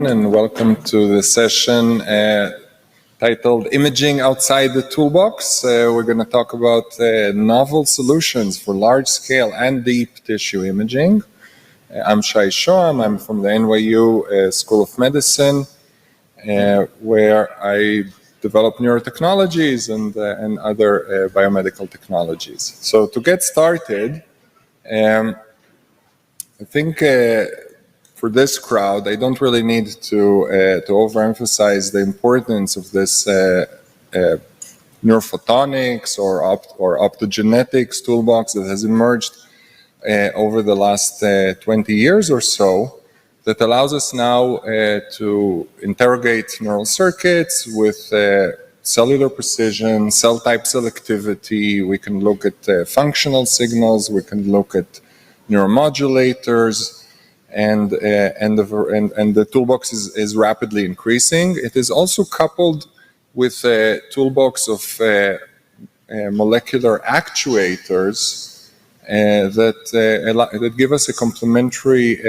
and welcome to the session titled Imaging Outside the Toolbox. We're going to talk about novel solutions for large-scale and deep tissue imaging. I'm Shai Shoam. I'm from the NYU School of Medicine, where I develop neurotechnologies and other biomedical technologies. So to get started, I think for this crowd, I don't really need to overemphasize the importance of this neurophotonics or optogenetics toolbox that has emerged over the last 20 years or so, that allows us now to interrogate neural circuits with cellular precision, cell-type selectivity. We can look at functional signals. We can look at neuromodulators. And the toolbox is rapidly increasing. It is also coupled with a toolbox of molecular actuators that give us a complementary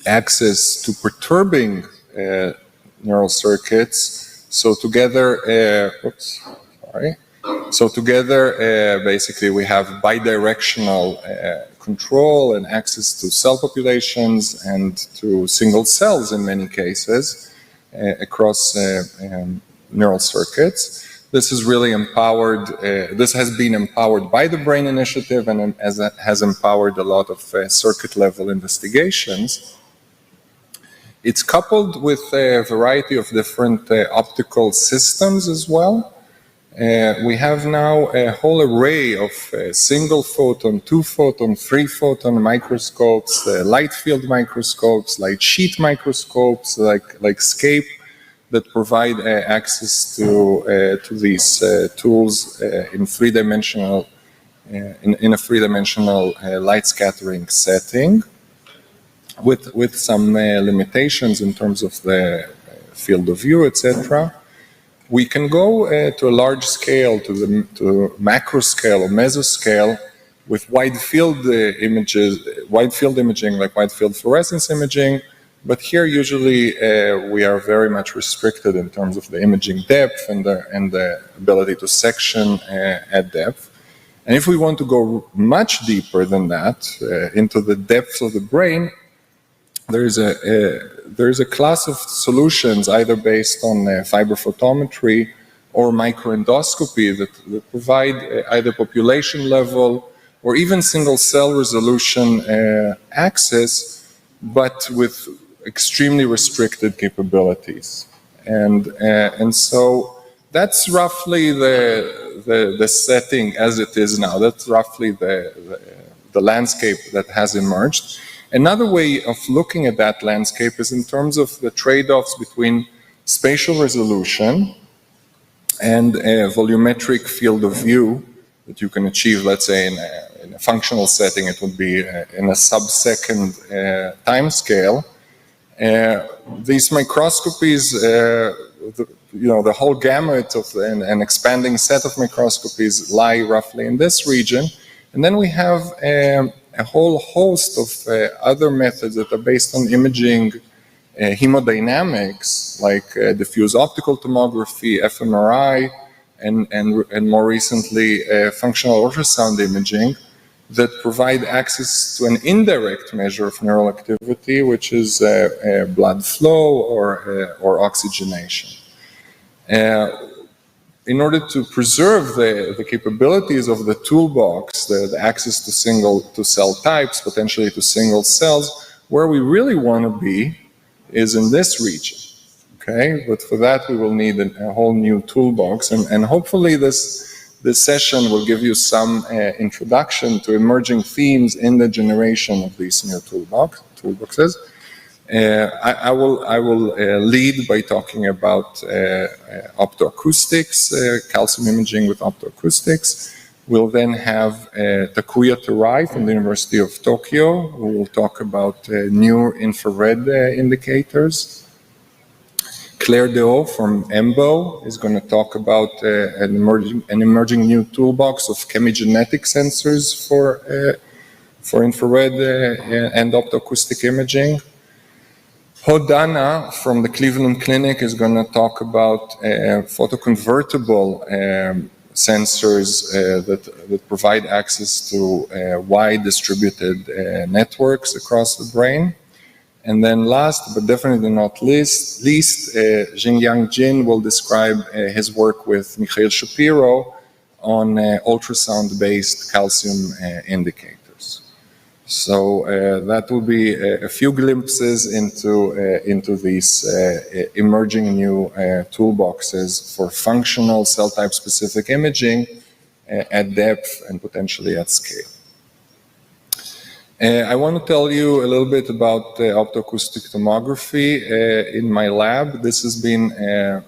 access to perturbing neural circuits. So together, basically, we have bidirectional control and access to cell populations and to single cells in many cases across neural circuits. This is really empowered. This has been empowered by the Brain Initiative and has empowered a lot of circuit-level investigations. It's coupled with a variety of different optical systems as well. We have now a whole array of single photon, 2 photon, 3 photon microscopes, light field microscopes, light sheet microscopes like SCAPE that provide access to these tools in three-dimensional in a three-dimensional light scattering setting, with some limitations in terms of the field of view, etc. We can go to a large scale, to macro scale or mesoscale, with wide field imaging, like wide field fluorescence imaging. But here, usually, we are very much restricted in terms of the imaging depth and the ability to section at depth. And if we want to go much deeper than that, into the depths of the brain, there is a class of solutions either based on fiber photometry or microendoscopy that provide either population level or even single cell resolution access, but with extremely restricted capabilities. And so that's roughly the setting as it is now. That's roughly the landscape that has emerged. Another way of looking at that landscape is in terms of the trade-offs between spatial resolution and a volumetric field of view that you can achieve, let's say, in a functional setting. It would be in a sub-second time scale. These microscopies, the whole gamut of an expanding set of microscopies lie roughly in this region. And then we have a whole host of other methods that are based on imaging hemodynamics, like diffuse optical tomography, fMRI, and more recently functional ultrasound imaging that provide access to an indirect measure of neural activity, which is blood flow or oxygenation. In order to preserve the capabilities of the toolbox, the access to cell types, potentially to single cells, where we really want to be is in this region, okay? But for that, we will need a whole new toolbox, and hopefully this session will give you some introduction to emerging themes in the generation of these new toolboxes. I will lead by talking about optoacoustics, calcium imaging with optoacoustics. We'll then have Takuya Terai from the University of Tokyo, who will talk about new infrared indicators. Claire Deau from EMBO is going to talk about an emerging new toolbox of chemigenetic sensors for infrared and optoacoustic imaging. Hodana from the Cleveland Clinic is going to talk about photoconvertible sensors that provide access to wide distributed networks across the brain. And then last, but definitely not least, Xingyang Jin will describe his work with Mikhail Shapiro on ultrasound-based calcium indicators. So that will be a few glimpses into these emerging new toolboxes for functional cell-type specific imaging at depth and potentially at scale. I want to tell you a little bit about optoacoustic tomography in my lab. This has been a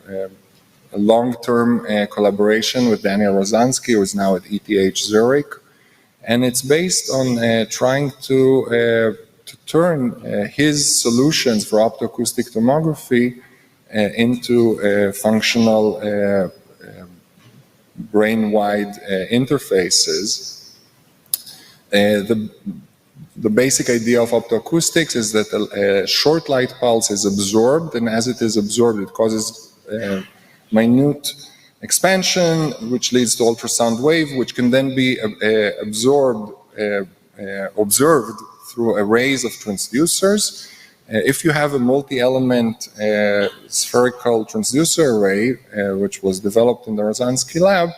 long-term collaboration with Daniel Rozansky, who is now at ETH Zurich. And it's based on trying to turn his solutions for optoacoustic tomography into functional brain-wide interfaces. The basic idea of optoacoustics is that a short light pulse is absorbed, and as it is absorbed, it causes minute expansion, which leads to ultrasound wave, which can then be observed through arrays of transducers. If you have a multi-element spherical transducer array, which was developed in the Rozansky lab,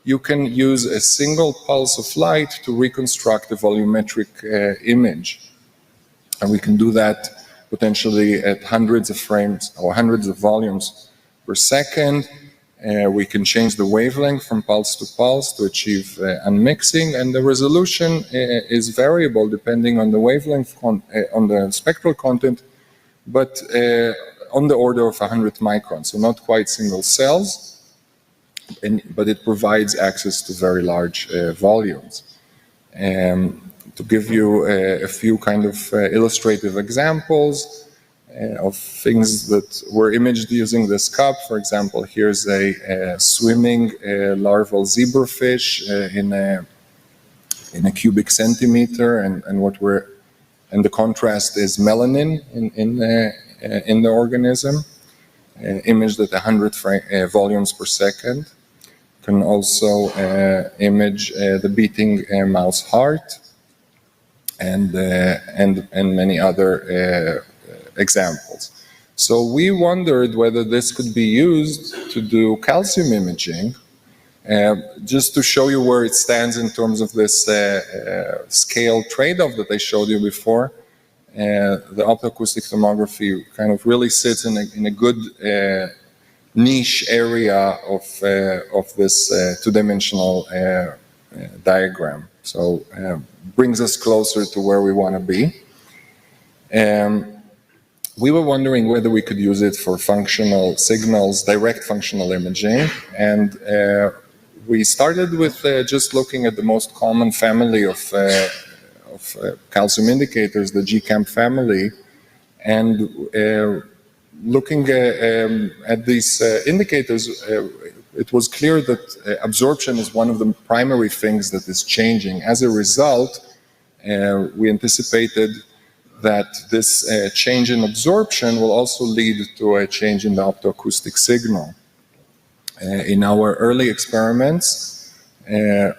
you can use a single pulse of light to reconstruct a volumetric image. And we can do that potentially at hundreds of frames or hundreds of volumes per second. We can change the wavelength from pulse to pulse to achieve unmixing, and the resolution is variable depending on the wavelength, on the spectral content, but on the order of 100 microns, so not quite single cells, but it provides access to very large volumes. To give you a few kind of illustrative examples, of things that were imaged using this cup. For example, here's a swimming larval zebrafish in a cubic centimeter, and the contrast is melanin in the organism, imaged at 100 volumes per second. You can also image the beating mouse heart and many other examples. So we wondered whether this could be used to do calcium imaging, just to show you where it stands in terms of this scale trade-off that I showed you before. The optoacoustic tomography kind of really sits in a good niche area of this two-dimensional diagram. So brings us closer to where we want to be. We were wondering whether we could use it for functional signals, direct functional imaging, and we started with just looking at the most common family of calcium indicators, the GCAMP family, and looking at these indicators, it was clear that absorption is one of the primary things that is changing. As a result, we anticipated that this change in absorption will also lead to a change in the optoacoustic signal. In our early experiments,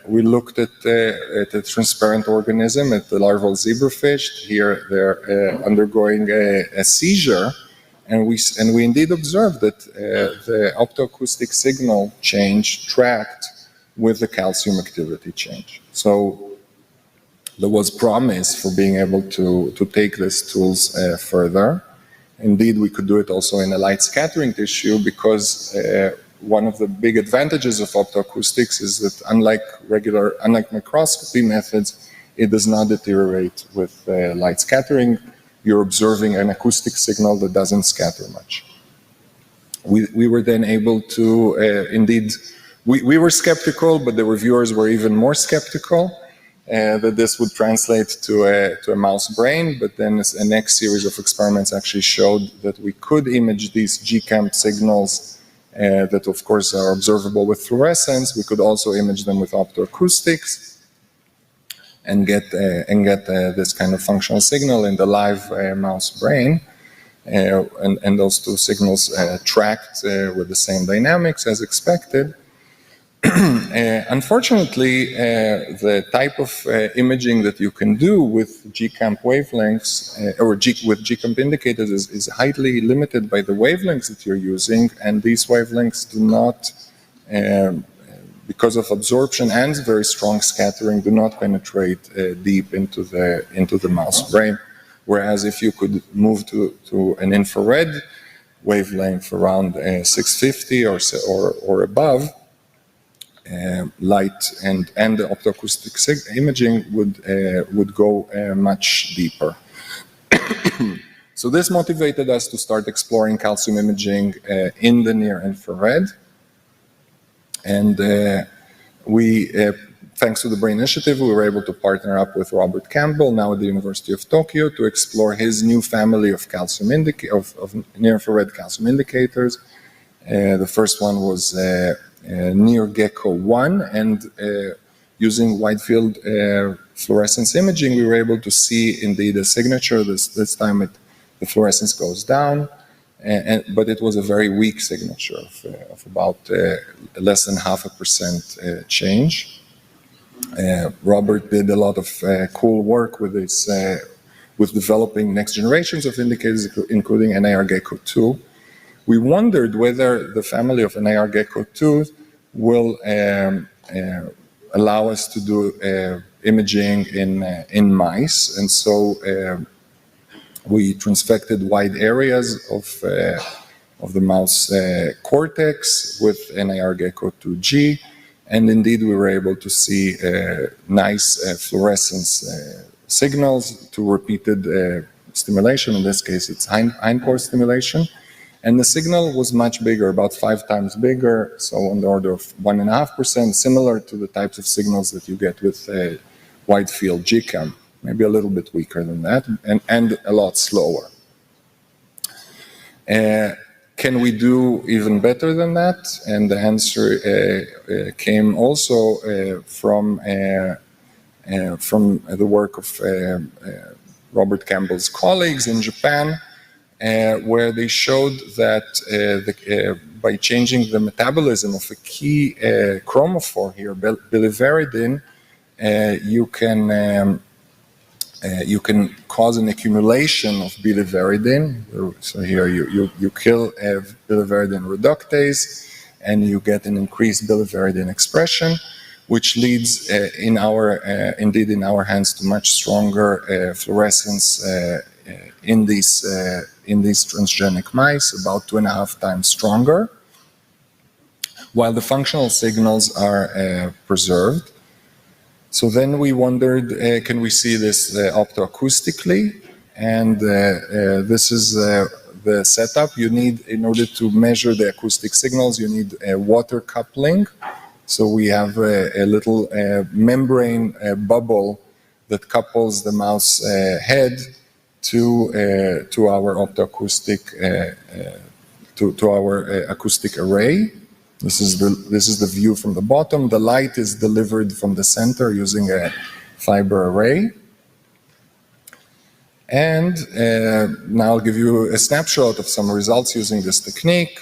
we looked at a transparent organism, at the larval zebrafish. Here they're undergoing a seizure, and we indeed observed that the optoacoustic signal change tracked with the calcium activity change. So there was promise for being able to take these tools further. Indeed, we could do it also in a light scattering tissue, because one of the big advantages of optoacoustics is that unlike microscopy methods, it does not deteriorate with light scattering. You're observing an acoustic signal that doesn't scatter much. We were then able to, indeed, we were skeptical, but the reviewers were even more skeptical that this would translate to a mouse brain, but then a next series of experiments actually showed that we could image these GCAMP signals that of course are observable with fluorescence. We could also image them with optoacoustics and get this kind of functional signal in the live mouse brain. and those two signals tracked with the same dynamics as expected. Unfortunately, the type of imaging that you can do with G-camp wavelengths or with G-camp indicators is highly limited by the wavelengths that you're using, and these wavelengths do not, because of absorption and very strong scattering, do not penetrate deep into the mouse brain. Whereas if you could move to an infrared wavelength around 650 or above, light and the optoacoustic imaging would go much deeper. So this motivated us to start exploring calcium imaging in the near infrared, and thanks to the BRAIN initiative, we were able to partner up with Robert Campbell, now at the University of Tokyo, to explore his new family of calcium of near-infrared calcium indicators. The first one was NearGecko-1, and using wide-field fluorescence imaging, we were able to see indeed a signature. This time the fluorescence goes down, but it was a very weak signature of about less than 0.5% change. Robert did a lot of cool work with developing next generations of indicators, including NIR-Gecko-2. We wondered whether the family of NIR-Gecko-2 will allow us to do imaging in mice, and so we transfected wide areas of the mouse cortex with NIR-Gecko-2G, and indeed we were able to see nice fluorescence signals to repeated stimulation. In this case, it's hindpore stimulation. And the signal was much bigger, about 5 times bigger, so on the order of 1.5%, similar to the types of signals that you get with wide field G-cam, maybe a little bit weaker than that, and a lot slower. Can we do even better than that? And the answer came also from the work of Robert Campbell's colleagues in Japan, where they showed that by changing the metabolism of a key chromophore here, biliveridin, you can cause an accumulation of biliveridin. So here you kill biliveridin reductase, and you get an increased biliveridin expression, which leads indeed in our hands to much stronger fluorescence in these transgenic mice, about 2.5 times stronger, while the functional signals are preserved. So then we wondered, can we see this optoacoustically? And this is the setup you need in order to measure the acoustic signals. You need a water coupling. So we have a little membrane bubble that couples the mouse head to our optoacoustic to our acoustic array. This is the view from the bottom. The light is delivered from the center using a fiber array. And now I'll give you a snapshot of some results using this technique.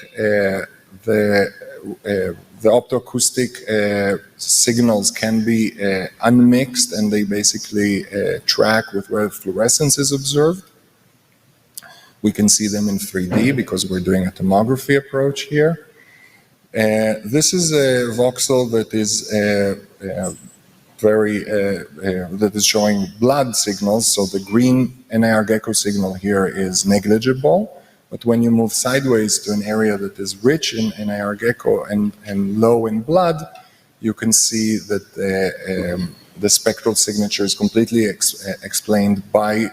The optoacoustic signals can be unmixed, and they basically track with where fluorescence is observed. We can see them in 3D because we're doing a tomography approach here. This is a voxel that is that is showing blood signals. So the green NIR-Gecko signal here is negligible. But when you move sideways to an area that is rich in NIR-Gecko and low in blood, you can see that the spectral signature is completely explained by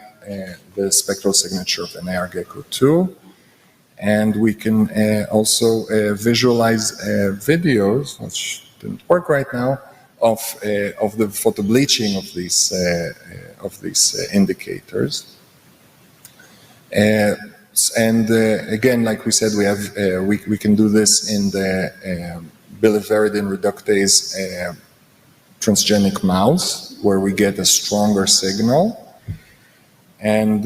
the spectral signature of NIR-Gecko-2. And we can also visualize videos, which didn't work right now, of the photobleaching of these indicators. And again, like we said, we can do this in the biliveridin reductase transgenic mouse, where we get a stronger signal. and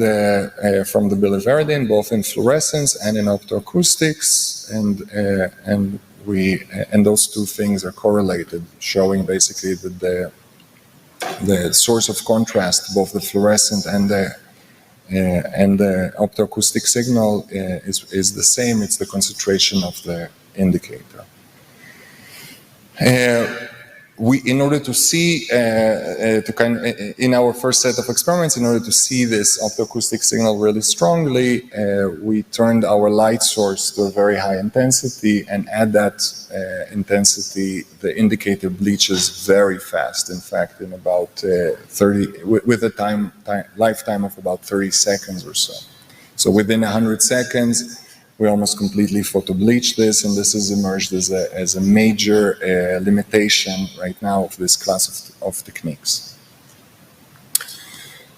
from the biliverdin, both in fluorescence and in optoacoustics, and those two things are correlated, showing basically that the source of contrast, both the fluorescent and the optoacoustic signal is the same. It's the concentration of the indicator. In order to see, in our first set of experiments, in order to see this optoacoustic signal really strongly, we turned our light source to a very high intensity, and at that intensity, the indicator bleaches very fast. In fact, in about 30, with a lifetime of about 30 seconds or so. So within 100 seconds, we almost completely photo-bleach this, and this has emerged as a major limitation right now of this class of techniques.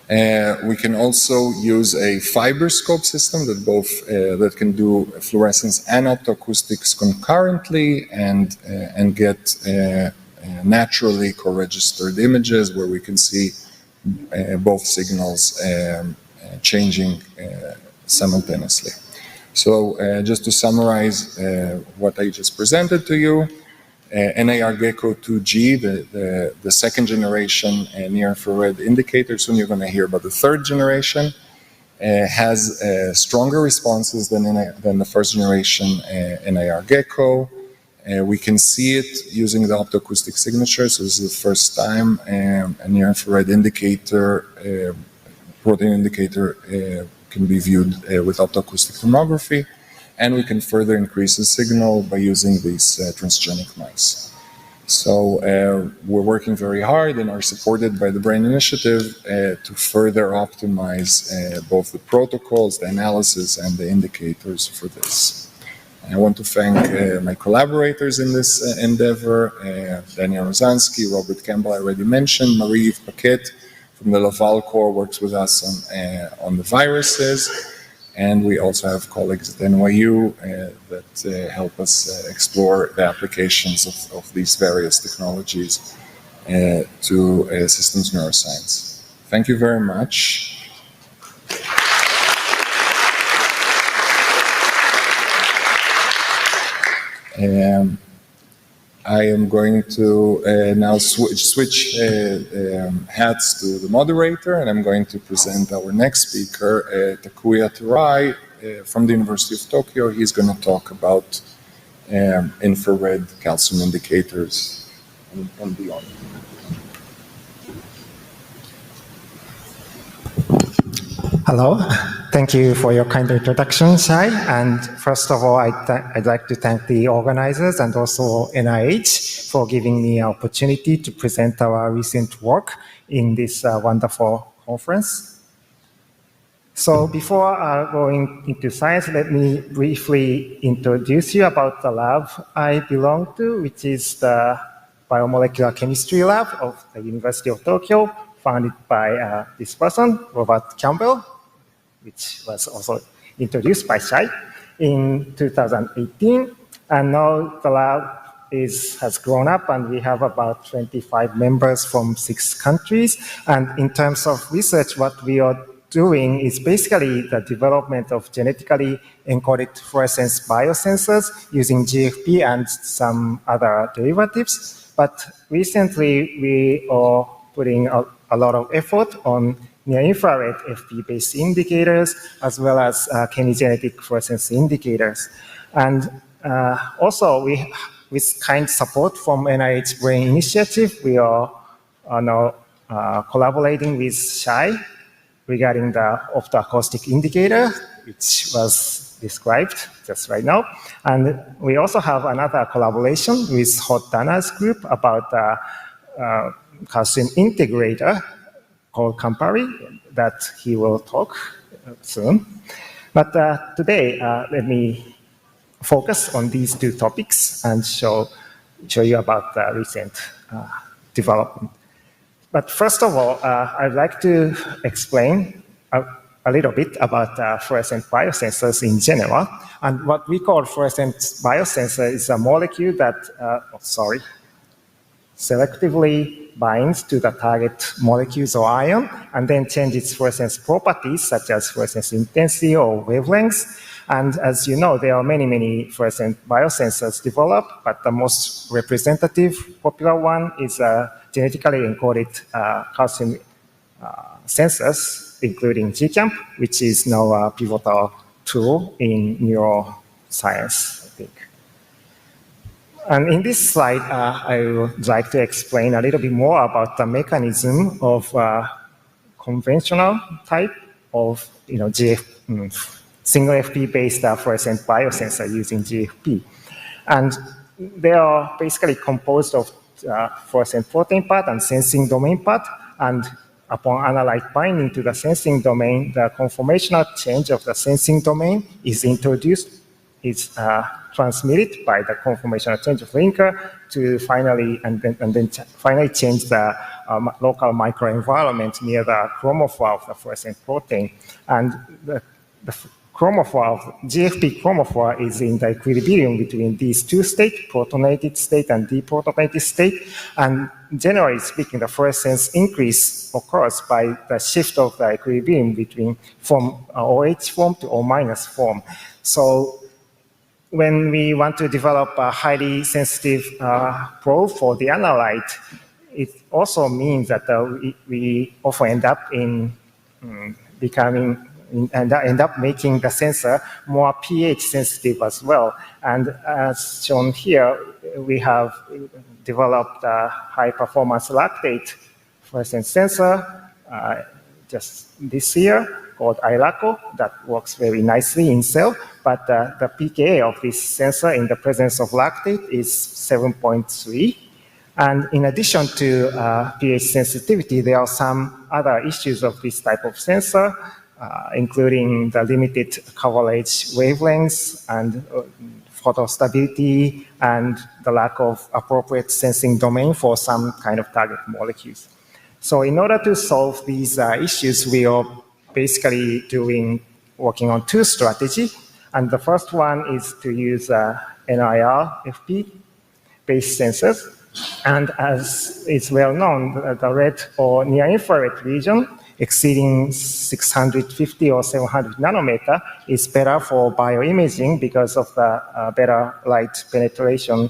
We can also use a fiber scope system that can do fluorescence and optoacoustics concurrently and get naturally co-registered images where we can see both signals changing simultaneously. So just to summarize what I just presented to you, NIR-Gecko 2G, the second generation near-infrared indicator, soon you're going to hear about the third generation, has stronger responses than the first generation NIR-Gecko. We can see it using the optoacoustic signature, so this is the first time a near-infrared indicator, protein indicator, can be viewed with optoacoustic tomography, and we can further increase the signal by using these transgenic mice. So we're working very hard and are supported by the BRAIN Initiative to further optimize both the protocols, the analysis, and the indicators for this. I want to thank my collaborators in this endeavor, Daniel Rozansky, Robert Campbell I already mentioned, Marie-Yves Paquette from the Laval Core works with us on the viruses, and we also have colleagues at NYU that help us explore the applications of these various technologies to systems neuroscience. Thank you very much. I am going to now switch hats to the moderator, and I'm going to present our next speaker, Takuya Terai from the University of Tokyo. He's going to talk about infrared calcium indicators and beyond. Hello, thank you for your kind introduction, Shai. And first of all, I'd like to thank the organizers and also NIH for giving me an opportunity to present our recent work in this wonderful conference. So before going into science, let me briefly introduce you about the lab I belong to, which is the Biomolecular Chemistry Lab of the University of Tokyo, founded by this person, Robert Campbell, which was also introduced by Shai in 2018. And now the lab has grown up, and we have about 25 members from 6 countries. And in terms of research, what we are doing is basically the development of genetically encoded fluorescence biosensors using GFP and some other derivatives. But recently, we are putting a lot of effort on near-infrared FP-based indicators, as well as chemigenetic fluorescence indicators. And also, with kind support from NIH BRAIN Initiative, we are now collaborating with Shai regarding the optoacoustic indicator, which was described just right now. And we also have another collaboration with Hod Dana's group about the calcium integrator called Campari, that he will talk soon. But today, let me focus on these 2 topics and show you about the recent development. But first of all, I'd like to explain a little bit about fluorescent biosensors in general. And what we call fluorescent biosensor is a molecule that, selectively binds to the target molecules or ion, and then change its fluorescence properties, such as fluorescence intensity or wavelengths. And as you know, there are many fluorescent biosensors developed, but the most representative popular one is genetically encoded calcium sensors, including GCAMP, which is now a pivotal tool in neuroscience, I think. And in this slide, I would like to explain a little bit more about the mechanism of conventional type of single FP-based fluorescent biosensor using GFP. And they are basically composed of fluorescent protein part and sensing domain part. And upon analyte binding to the sensing domain, the conformational change of the sensing domain is introduced. It's transmitted by the conformational change of linker to finally finally change the local microenvironment near the chromophore of the fluorescent protein. And the chromophore, GFP chromophore, is in the equilibrium between these two states, protonated state and deprotonated state. And generally speaking, the fluorescence increase occurs by the shift of the equilibrium between from OH form to O- form. So when we want to develop a highly sensitive probe for the analyte, it also means that we often end up in end up making the sensor more pH sensitive as well. And as shown here, we have developed a high performance lactate fluorescence sensor just this year called ILACO that works very nicely in cell. But the pKa of this sensor in the presence of lactate is 7.3. And in addition to pH sensitivity, there are some other issues of this type of sensor, including the limited coverage wavelengths and photostability and the lack of appropriate sensing domain for some kind of target molecules. So in order to solve these issues, we are basically working on two strategies. And the first one is to use NIR-FP-based sensors. And as is well known, the red or near-infrared region exceeding 650 or 700 nanometer is better for bioimaging because of the better light penetration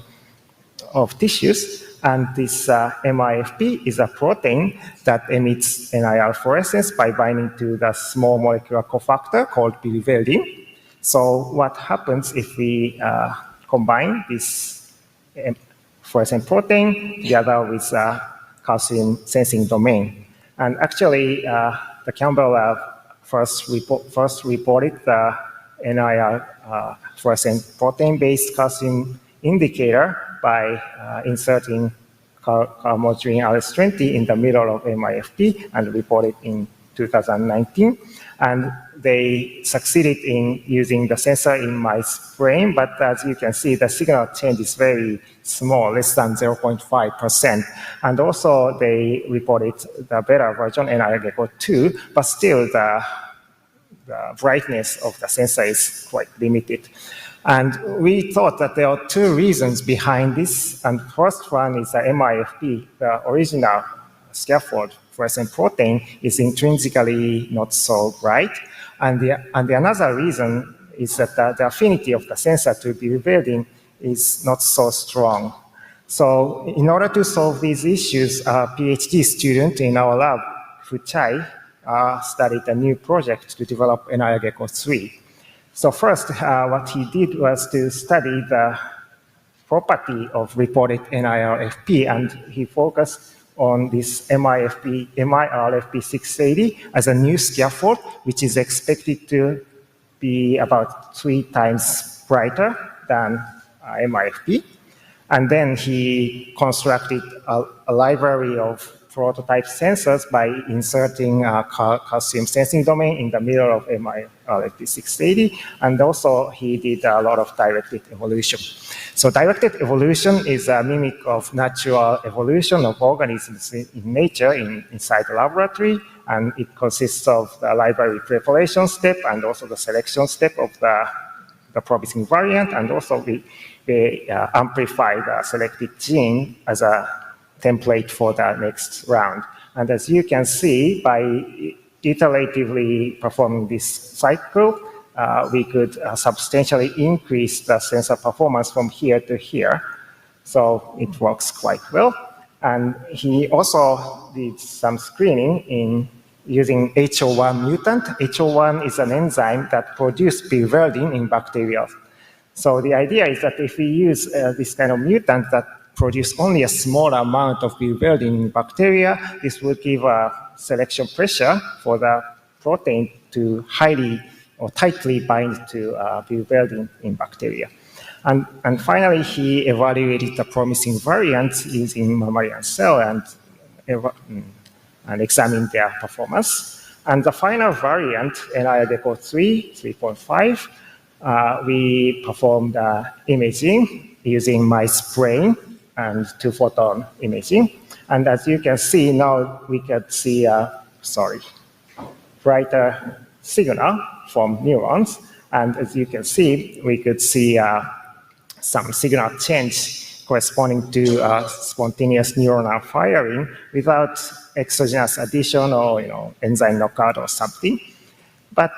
of tissues. And this MIFP is a protein that emits NIR fluorescence by binding to the small molecular cofactor called biliverdin. So what happens if we combine this fluorescent protein together with calcium sensing domain? And actually, the Campbell lab first reported the NIR fluorescent protein-based calcium indicator by inserting calmodulin RS20 in the middle of MIFP and reported in 2019. And they succeeded in using the sensor in mice brain, but as you can see, the signal change is very small, less than 0.5%. And also they reported the better version, NIR-GECKO2, but still the brightness of the sensor is quite limited. And we thought that there are two reasons behind this. And first one is the MIFP, the original scaffold fluorescent protein, is intrinsically not so bright. And the another reason is that the affinity of the sensor to biliverdin is not so strong. So in order to solve these issues, a PhD student in our lab, Fu Chai, started a new project to develop NIR-GECKO3. So first, what he did was to study the property of reported NIR-FP, and he focused on this MIR-FP680 as a new scaffold, which is expected to be about 3 times brighter than MIFP. And then he constructed a library of prototype sensors by inserting calcium sensing domain in the middle of MIR-FP680, and also he did a lot of directed evolution. So directed evolution is a mimic of natural evolution of organisms in nature inside the laboratory, and it consists of the library preparation step and also the selection step of the promising variant, and also we amplify the selected gene as a template for the next round. And as you can see, by iteratively performing this cycle, we could substantially increase the sensor performance from here to here. So it works quite well. And he also did some screening in using HO1 mutant. HO1 is an enzyme that produces biliverdin in bacteria. So the idea is that if we use this kind of mutant that produce only a small amount of biliverdin in bacteria, this will give a selection pressure for the protein to highly or tightly bind to biliverdin in bacteria. And finally, he evaluated the promising variants using mammalian cell and examined their performance. And the final variant, NIDECO3, 3.5, we performed imaging using mice brain and 2-photon imaging. And as you can see, now we can see brighter signal from neurons. And as you can see, we could see some signal change corresponding to spontaneous neuronal firing without exogenous addition or enzyme knockout or something. But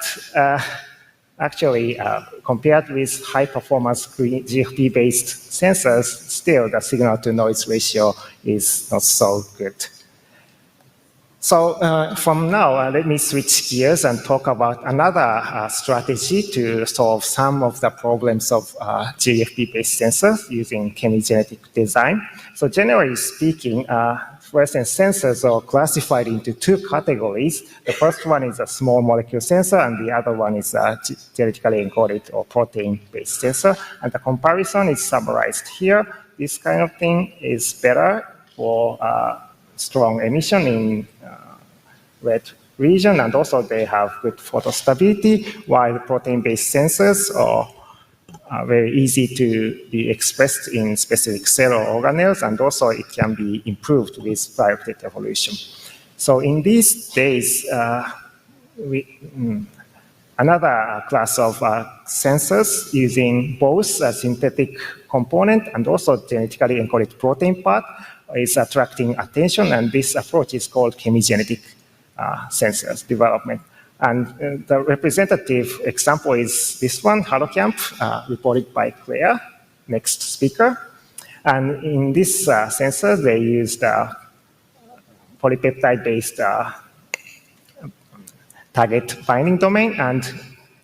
actually, compared with high-performance GFP-based sensors, still the signal-to-noise ratio is not so good. So from now, let me switch gears and talk about another strategy to solve some of the problems of GFP-based sensors using chemigenetic design. So generally speaking, fluorescent sensors are classified into two categories. The first one is a small molecule sensor, and the other one is a genetically encoded or protein-based sensor. And the comparison is summarized here. This kind of thing is better for strong emission in red region, and also they have good photostability, while protein-based sensors are very easy to be expressed in specific cell or organelles, and also it can be improved with directed evolution. So in these days, another class of sensors using both a synthetic component and also genetically encoded protein part is attracting attention, and this approach is called chemigenetic sensors development. And the representative example is this one, HaloCamp, reported by Claire, next speaker. And in this sensor, they used polypeptide-based target binding domain and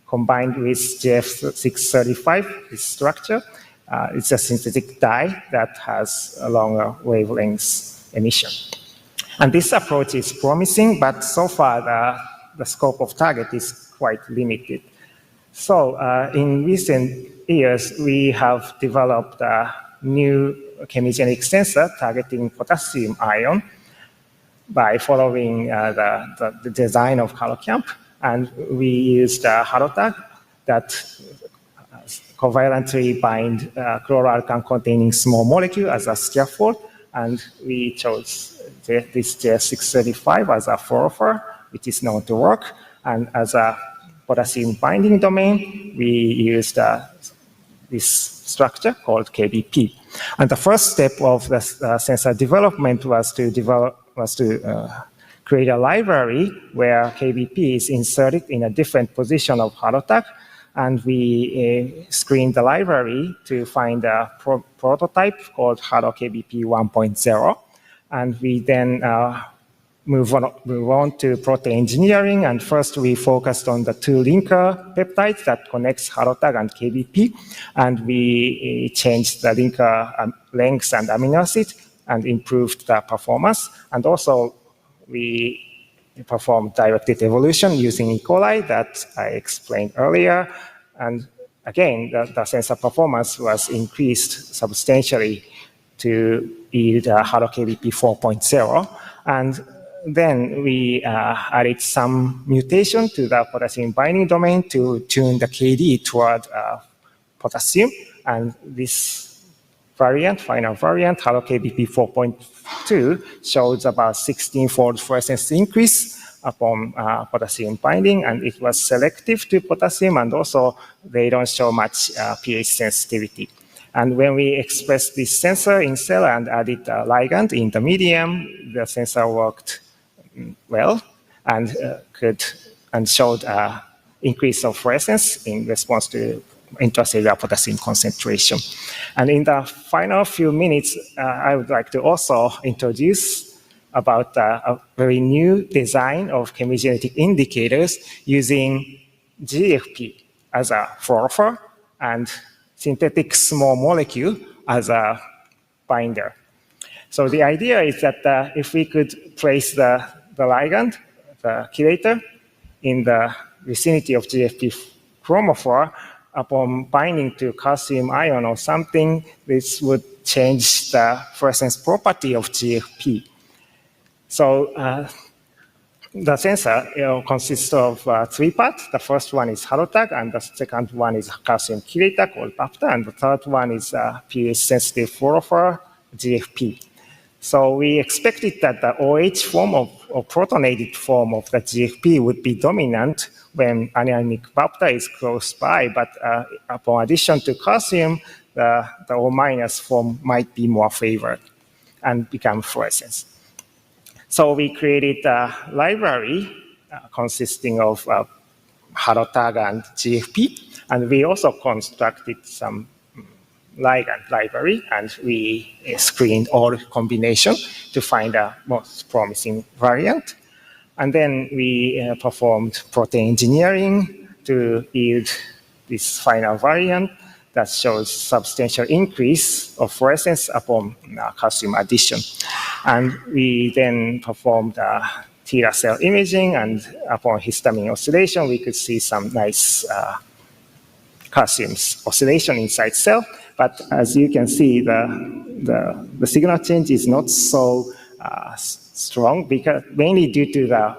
combined with JF635, this structure. It's a synthetic dye that has a longer wavelength emission. And this approach is promising, but so far the scope of target is quite limited. So in recent years, we have developed a new chemigenic sensor targeting potassium ion by following the design of HaloCamp. And we used HaloTag that covalently bind chloroalkan-containing small molecule as a scaffold, and we chose this JF635 as a fluorophore, which is known to work, and as a potassium binding domain, we used this structure called KBP. And the first step of the sensor development was to create a library where KBP is inserted in a different position of HaloTag. And we screened the library to find a prototype called HaloKBP 1.0. And we then move on to protein engineering. And first we focused on the two linker peptides that connects HaloTag and KBP. And we changed the linker lengths and amino acid and improved the performance. And also we performed directed evolution using E. coli that I explained earlier. And again, the sensor performance was increased substantially to yield HaloKBP 4.0. And then we added some mutation to the potassium binding domain to tune the KD toward potassium. And this variant, final variant, HaloKBP 4.2, shows about 16-fold fluorescence increase upon potassium binding, and it was selective to potassium, and also they don't show much pH sensitivity. And when we express this sensor in cell and added a ligand in the medium, the sensor worked well and showed an increase of fluorescence in response to intracellular potassium concentration. And in the final few minutes, I would like to also introduce about a very new design of chemigenetic indicators using GFP as a fluorophore and synthetic small molecule as a binder. So the idea is that if we could place the ligand, the chelator, in the vicinity of GFP chromophore, upon binding to calcium ion or something, this would change the fluorescence property of GFP. So the sensor consists of 3 parts. The first one is halo tag, and the second one is calcium chelator called BAFTA, and the third one is pH-sensitive fluorophore, GFP. So we expected that the OH form or protonated form of the GFP would be dominant when anionic BAFTA is close by, but upon addition to calcium, the O- form might be more favored and become fluorescence. So we created a library consisting of halo tag and GFP, and we also constructed some ligand library, and we screened all combination to find a most promising variant. And then we performed protein engineering to yield this final variant that shows substantial increase of fluorescence upon calcium addition. And we then performed T cell imaging, and upon histamine oscillation, we could see some nice calcium oscillation inside cell. But as you can see, the signal change is not so strong, because mainly due to the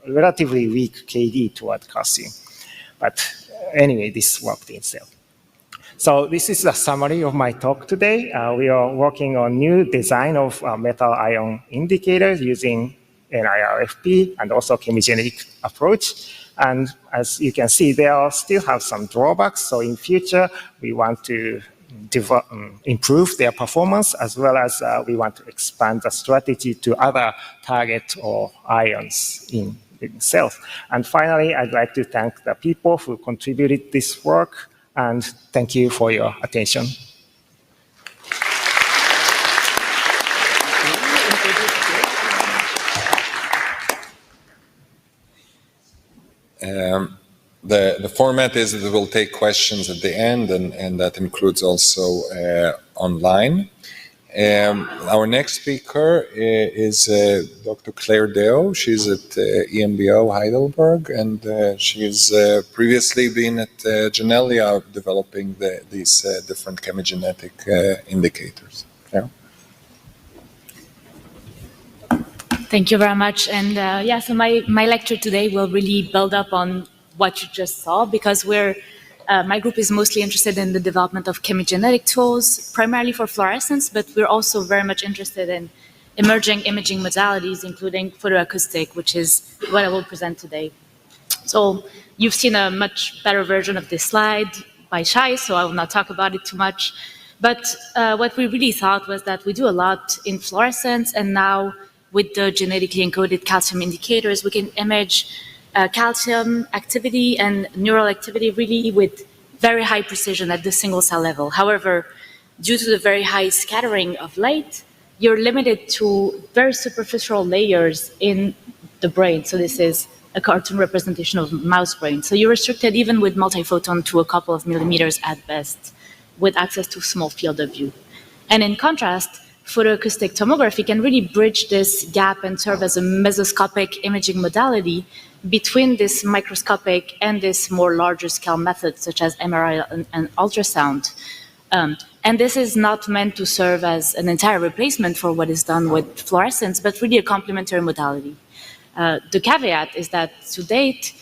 relatively weak KD toward calcium. But anyway, this worked in cell. So this is the summary of my talk today. We are working on new design of metal ion indicators using NIRFP and also chemigenetic approach. And as you can see, they still have some drawbacks. So in future, we want to improve their performance, as well as we want to expand the strategy to other target or ions in cells. And finally, I'd like to thank the people who contributed this work, and thank you for your attention. The format is that we'll take questions at the end, and that includes also online. Our next speaker is Dr. Claire Deo. She's at EMBO Heidelberg, and she's previously been at Genelia developing these different chemigenetic indicators. Yeah. Thank you very much. And yeah, so my lecture today will really build up on what you just saw, because my group is mostly interested in the development of chemigenetic tools, primarily for fluorescence, but we're also very much interested in emerging imaging modalities, including photoacoustic, which is what I will present today. So you've seen a much better version of this slide by Shai, so I will not talk about it too much. But what we really thought was that we do a lot in fluorescence, and now with the genetically encoded calcium indicators, we can image calcium activity and neural activity really with very high precision at the single cell level. However, due to the very high scattering of light, you're limited to very superficial layers in the brain. So this is a cartoon representation of mouse brain. So you're restricted even with multiphoton to a couple of millimeters at best, with access to small field of view. And in contrast, photoacoustic tomography can really bridge this gap and serve as a mesoscopic imaging modality between this microscopic and this more larger scale methods such as MRI and ultrasound. And this is not meant to serve as an entire replacement for what is done with fluorescence, but really a complementary modality. The caveat is that to date,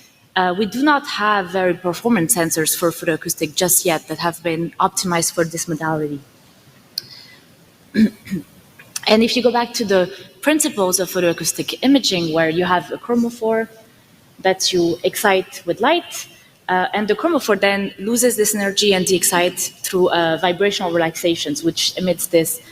we do not have very performance sensors for photoacoustic just yet that have been optimized for this modality. And if you go back to the principles of photoacoustic imaging, where you have a chromophore that you excite with light, And the chromophore then loses this energy and de-excites through vibrational relaxations, which emits this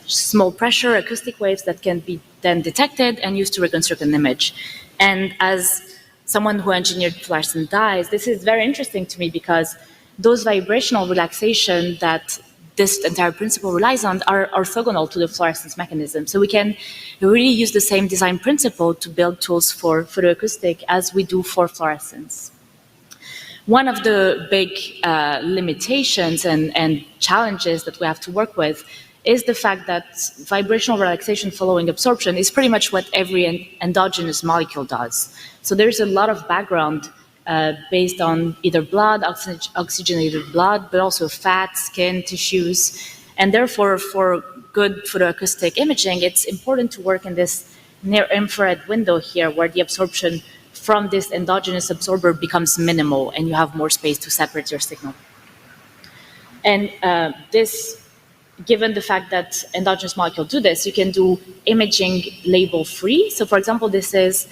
small pressure acoustic waves that can be then detected and used to reconstruct an image. And as someone who engineered fluorescent dyes, this is very interesting to me because those vibrational relaxation that this entire principle relies on are orthogonal to the fluorescence mechanism. So we can really use the same design principle to build tools for photoacoustic as we do for fluorescence. One of the big limitations and challenges that we have to work with is the fact that vibrational relaxation following absorption is pretty much what every endogenous molecule does. So there's a lot of background based on either blood, oxygenated blood, but also fat, skin, tissues. And therefore, for good photoacoustic imaging, it's important to work in this near-infrared window here where the absorption from this endogenous absorber becomes minimal and you have more space to separate your signal. And given the fact that endogenous molecules do this, you can do imaging label-free. So for example, this is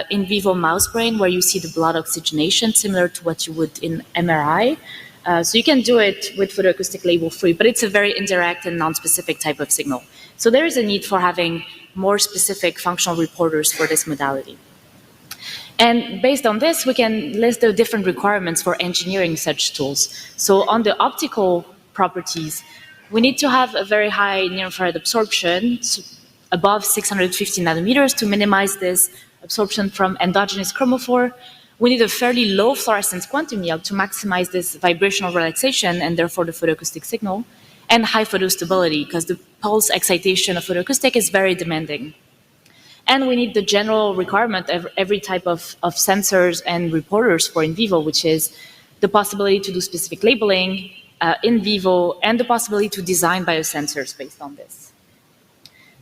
in vivo mouse brain where you see the blood oxygenation similar to what you would in MRI. So you can do it with photoacoustic label-free, but it's a very indirect and non-specific type of signal. So there is a need for having more specific functional reporters for this modality. And based on this, we can list the different requirements for engineering such tools. So on the optical properties, we need to have a very high near-infrared absorption, above 650 nanometers, to minimize this absorption from endogenous chromophore. We need a fairly low fluorescence quantum yield to maximize this vibrational relaxation and therefore the photoacoustic signal, and high photostability because the pulse excitation of photoacoustic is very demanding. And we need the general requirement of every type of sensors and reporters for in vivo, which is the possibility to do specific labeling in vivo and the possibility to design biosensors based on this.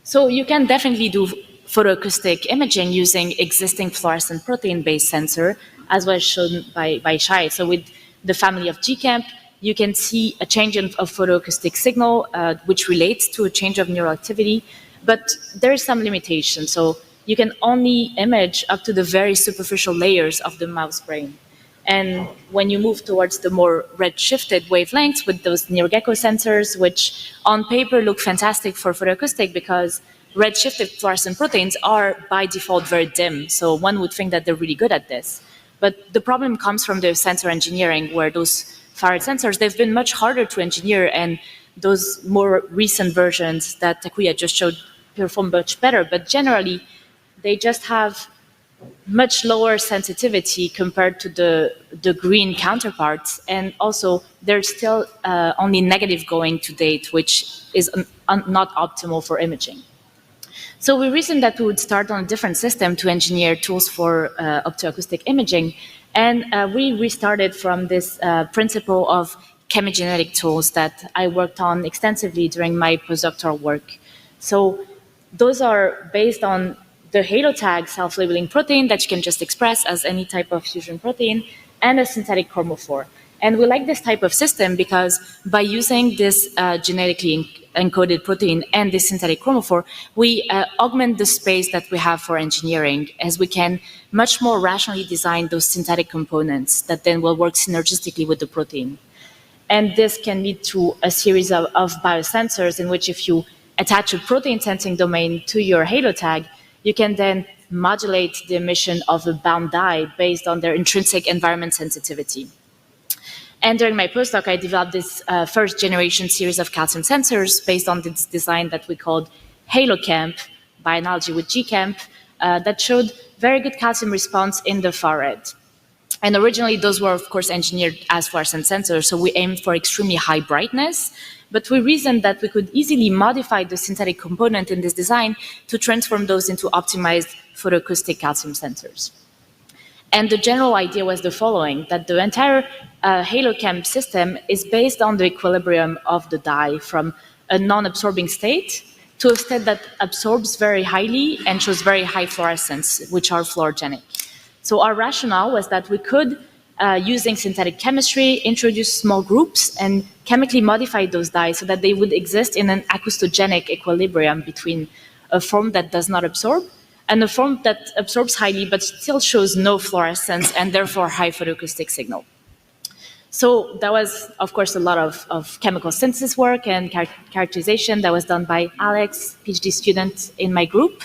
So you can definitely do photoacoustic imaging using existing fluorescent protein-based sensor, as was shown by Shai. So with the family of GCamp, you can see a change of photoacoustic signal, which relates to a change of neural activity. But there is some limitation. So you can only image up to the very superficial layers of the mouse brain. And when you move towards the more redshifted wavelengths with those near-gecko sensors, which on paper look fantastic for photoacoustic because redshifted fluorescent proteins are by default very dim. So one would think that they're really good at this. But the problem comes from the sensor engineering where those far-red sensors, they've been much harder to engineer, and those more recent versions that Takuya just showed perform much better, but generally they just have much lower sensitivity compared to the green counterparts, and also they're still only negative going to date, which is not optimal for imaging. So we reasoned that we would start on a different system to engineer tools for optoacoustic imaging, and we restarted from this principle of chemigenetic tools that I worked on extensively during my postdoctoral work. So those are based on the halo tag self-labeling protein that you can just express as any type of fusion protein, and a synthetic chromophore. And we like this type of system because by using this genetically encoded protein and this synthetic chromophore, we augment the space that we have for engineering, as we can much more rationally design those synthetic components that then will work synergistically with the protein. And this can lead to a series of biosensors in which if you attach a protein sensing domain to your halo tag, you can then modulate the emission of a bound dye based on their intrinsic environment sensitivity. And during my postdoc, I developed this first generation series of calcium sensors based on this design that we called HaloCamp, by analogy with GCamp, that showed very good calcium response in the far red. And originally, those were, of course, engineered as fluorescent sensors, so we aimed for extremely high brightness. But we reasoned that we could easily modify the synthetic component in this design to transform those into optimized photoacoustic calcium sensors. And the general idea was the following, that the entire HaloCamp system is based on the equilibrium of the dye from a non-absorbing state to a state that absorbs very highly and shows very high fluorescence, which are fluorogenic. So our rationale was that we could, using synthetic chemistry, introduce small groups and chemically modify those dyes so that they would exist in an acoustogenic equilibrium between a form that does not absorb and a form that absorbs highly but still shows no fluorescence and therefore high photoacoustic signal. So that was, of course, a lot of chemical synthesis work and characterization that was done by Alex, PhD student in my group.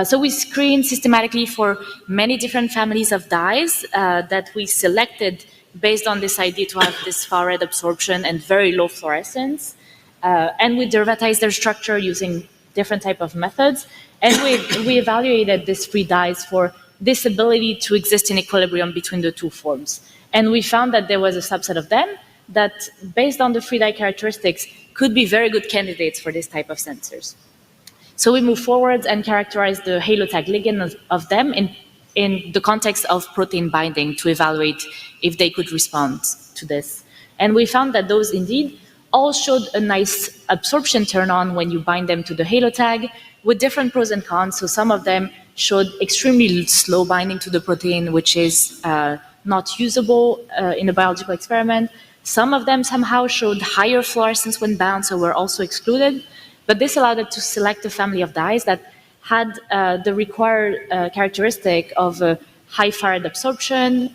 So we screened systematically for many different families of dyes that we selected based on this idea to have this far-red absorption and very low fluorescence. And we derivatized their structure using different type of methods. And we evaluated these free dyes for this ability to exist in equilibrium between the two forms. And we found that there was a subset of them that, based on the free dye characteristics, could be very good candidates for this type of sensors. So we move forward and characterize the halo tag ligand of them in the context of protein binding to evaluate if they could respond to this. And we found that those indeed all showed a nice absorption turn on when you bind them to the halo tag, with different pros and cons. So some of them showed extremely slow binding to the protein, which is not usable in a biological experiment. Some of them somehow showed higher fluorescence when bound, so were also excluded. But this allowed us to select a family of dyes that had the required characteristic of high far-red absorption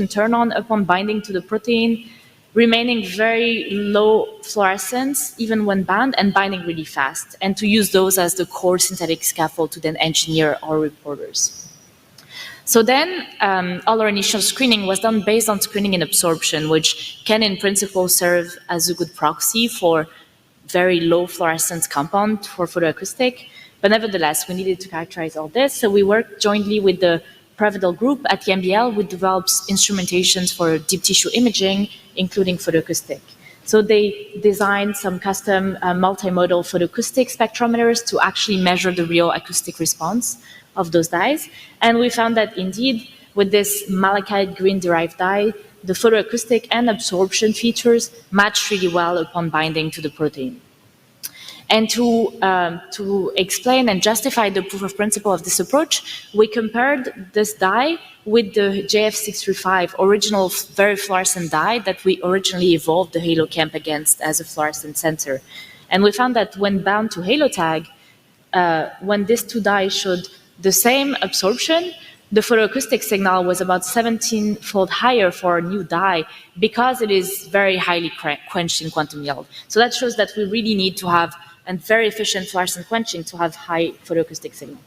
turn-on upon binding to the protein, remaining very low fluorescence even when bound, and binding really fast, and to use those as the core synthetic scaffold to then engineer our reporters. So then all our initial screening was done based on screening in absorption, which can in principle serve as a good proxy for very low fluorescence compound for photoacoustic. But nevertheless, we needed to characterize all this. So we worked jointly with the Prevedel group at the MBL, which develops instrumentations for deep tissue imaging, including photoacoustic. So they designed some custom multimodal photoacoustic spectrometers to actually measure the real acoustic response of those dyes. And we found that indeed, with this malachite green derived dye, the photoacoustic and absorption features match really well upon binding to the protein. And to explain and justify the proof of principle of this approach, we compared this dye with the JF635 original very fluorescent dye that we originally evolved the halo camp against as a fluorescent sensor. And we found that when bound to halo tag, when these two dyes showed the same absorption, the photoacoustic signal was about 17-fold higher for a new dye because it is very highly quenched in quantum yield. So that shows that we really need to have a very efficient fluorescent quenching to have high photoacoustic signal.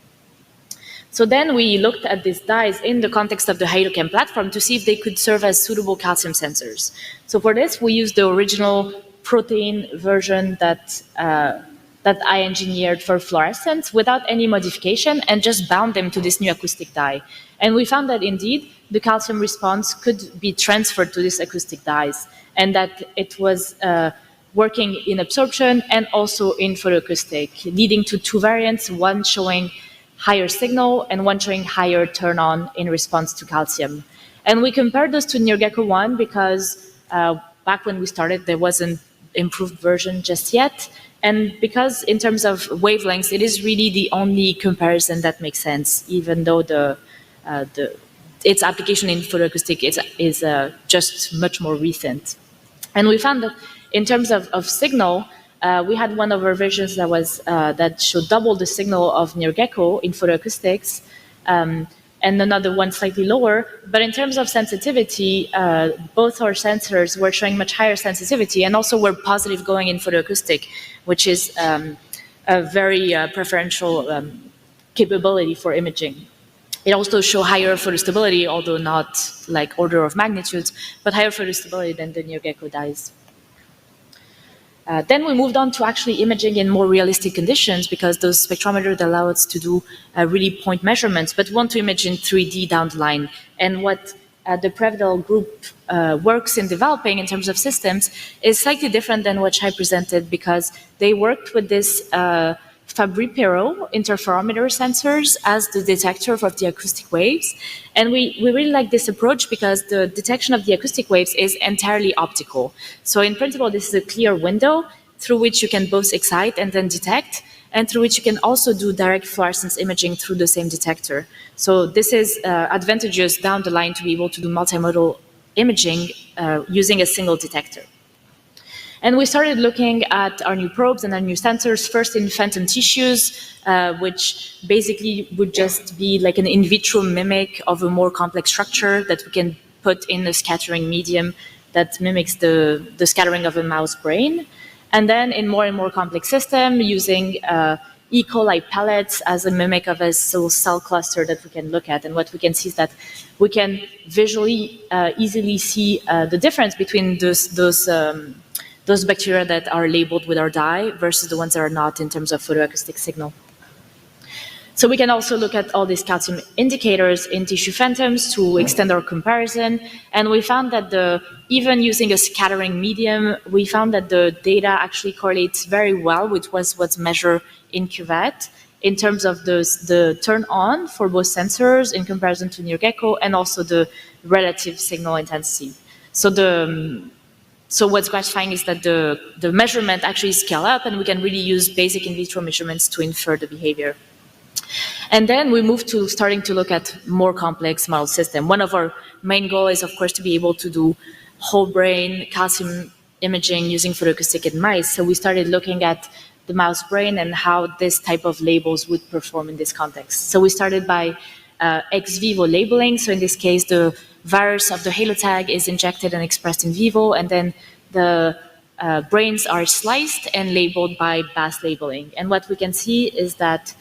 So then we looked at these dyes in the context of the HaloChem platform to see if they could serve as suitable calcium sensors. So for this, we used the original protein version that I engineered for fluorescence without any modification and just bound them to this new acoustic dye. And we found that indeed the calcium response could be transferred to these acoustic dyes, and that it was working in absorption and also in photoacoustic, leading to two variants, one showing higher signal and one showing higher turn on in response to calcium. And we compared those to NearGecko 1 because back when we started, there wasn't improved version just yet. And because in terms of wavelengths, it is really the only comparison that makes sense, even though its application in photoacoustic is just much more recent. And we found that in terms of signal, we had one of our versions that was that showed double the signal of NearGecko in photoacoustics, and another one slightly lower. But in terms of sensitivity, both our sensors were showing much higher sensitivity and also were positive going in photoacoustic, which is a very preferential capability for imaging. It also showed higher photostability, although not like order of magnitudes, but higher photostability than the NearGecko dyes. Then we moved on to actually imaging in more realistic conditions because those spectrometers allow us to do really point measurements, but want to image in 3D down the line. And what the Prevedel group works in developing in terms of systems is slightly different than what I presented because they worked with this Fabry-Perot interferometer sensors as the detector of the acoustic waves. And we really like this approach because the detection of the acoustic waves is entirely optical. So in principle, this is a clear window through which you can both excite and then detect, and through which you can also do direct fluorescence imaging through the same detector. So this is advantageous down the line to be able to do multimodal imaging using a single detector. And we started looking at our new probes and our new sensors, first in phantom tissues, which basically would just be like an in vitro mimic of a more complex structure that we can put in a scattering medium that mimics the scattering of a mouse brain. And then in more and more complex system, using E. coli pellets as a mimic of a cell cluster that we can look at. And what we can see is that we can visually easily see the difference between those bacteria that are labeled with our dye versus the ones that are not in terms of photoacoustic signal. So we can also look at all these calcium indicators in tissue phantoms to extend our comparison. And we found that even using a scattering medium, we found that the data actually correlates very well with what's measured in cuvette in terms of the turn on for both sensors in comparison to NearGecko and also the relative signal intensity. So what's gratifying is that the measurement actually scale up, and we can really use basic in vitro measurements to infer the behavior. And then we move to starting to look at more complex model system. One of our main goals is, of course, to be able to do whole brain calcium imaging using photoacoustic in mice. So we started looking at the mouse brain and how this type of labels would perform in this context. So we started by ex vivo labeling. So in this case, the virus of the halo tag is injected and expressed in vivo, and then the brains are sliced and labeled by BAS labeling. And what we can see is that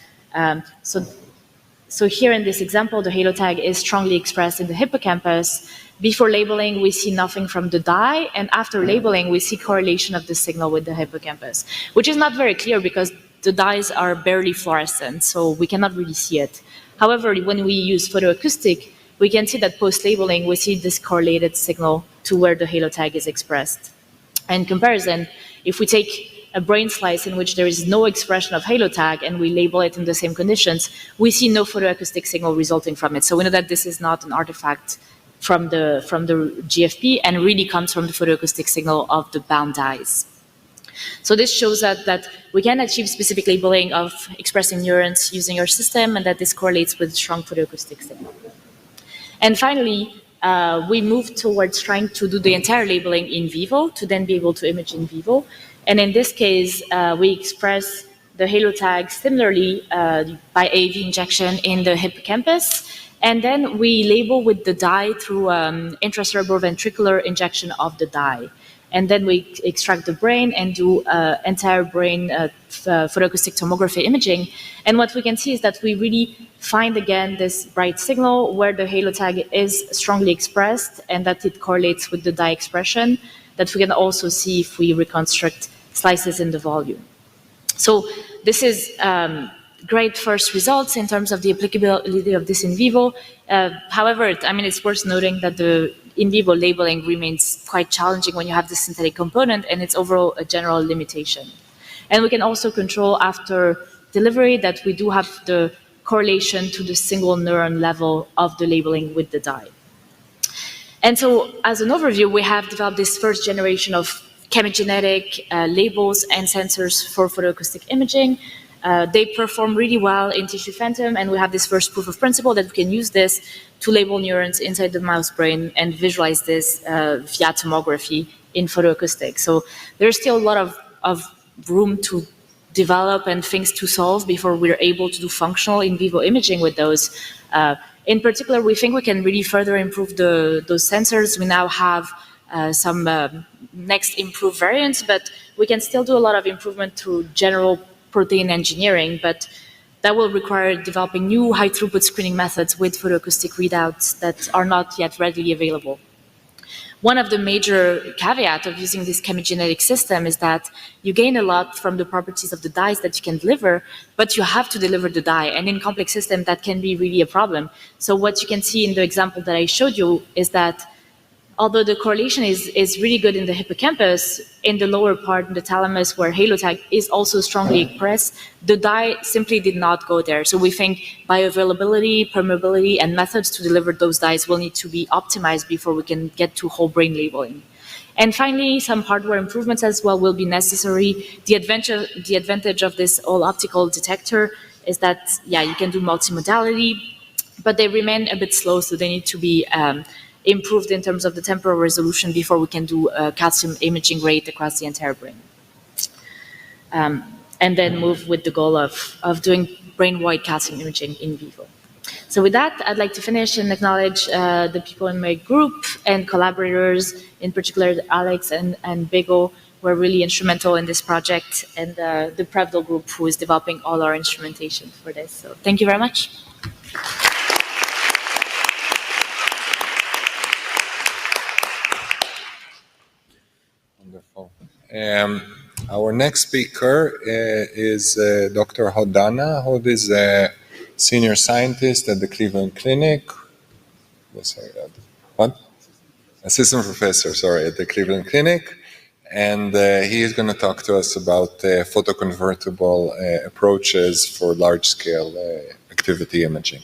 so here in this example, the halo tag is strongly expressed in the hippocampus. Before labeling, we see nothing from the dye, and after labeling, we see correlation of the signal with the hippocampus, which is not very clear because the dyes are barely fluorescent, so we cannot really see it. However, when we use photoacoustic, we can see that post-labeling, we see this correlated signal to where the halo tag is expressed. In comparison, if we take a brain slice in which there is no expression of halo tag and we label it in the same conditions, we see no photoacoustic signal resulting from it. So we know that this is not an artifact from the GFP and really comes from the photoacoustic signal of the bound dyes. So this shows that we can achieve specific labeling of expressing neurons using our system, and that this correlates with strong photoacoustic signal. And finally, we moved towards trying to do the entire labeling in vivo to then be able to image in vivo. And in this case, we express the halo tag similarly by AAV injection in the hippocampus. And then we label with the dye through intracerebroventricular injection of the dye. And then we extract the brain and do entire brain photoacoustic tomography imaging. And what we can see is that we really find again this bright signal where the halo tag is strongly expressed and that it correlates with the dye expression, that we can also see if we reconstruct slices in the volume. So this is great first results in terms of the applicability of this in vivo. However, it's worth noting that the in vivo labeling remains quite challenging when you have the synthetic component, and it's overall a general limitation. And we can also control after delivery that we do have the correlation to the single neuron level of the labeling with the dye. And so as an overview, we have developed this first generation of chemigenetic labels and sensors for photoacoustic imaging. They perform really well in tissue phantom, and we have this first proof of principle that we can use this to label neurons inside the mouse brain and visualize this via tomography in photoacoustics. So there's still a lot of room to develop and things to solve before we're able to do functional in vivo imaging with those. In particular, we think we can really further improve those sensors. We now have some next improved variants, but we can still do a lot of improvement through general protein engineering, but that will require developing new high-throughput screening methods with photoacoustic readouts that are not yet readily available. One of the major caveats of using this chemigenetic system is that you gain a lot from the properties of the dyes that you can deliver, but you have to deliver the dye, and in complex systems that can be really a problem. So what you can see in the example that I showed you is that although the correlation is really good in the hippocampus, in the lower part, in the thalamus, where halo tag is also strongly expressed, the dye simply did not go there. So we think bioavailability, permeability, and methods to deliver those dyes will need to be optimized before we can get to whole brain labeling. And finally, some hardware improvements as well will be necessary. The advantage of this all-optical detector is that, yeah, you can do multimodality, but they remain a bit slow, so they need to be improved in terms of the temporal resolution before we can do calcium imaging rate across the entire brain. And then move with the goal of doing brain-wide calcium imaging in vivo. So with that, I'd like to finish and acknowledge the people in my group and collaborators, in particular Alex and Bigo, who are really instrumental in this project, and the Prevdol group, who is developing all our instrumentation for this. So thank you very much. Wonderful. Our next speaker is Dr. Hodana, who is a senior scientist at the Cleveland Clinic. What? Assistant professor, sorry, at the Cleveland Clinic. And he is going to talk to us about photoconvertible approaches for large-scale activity imaging.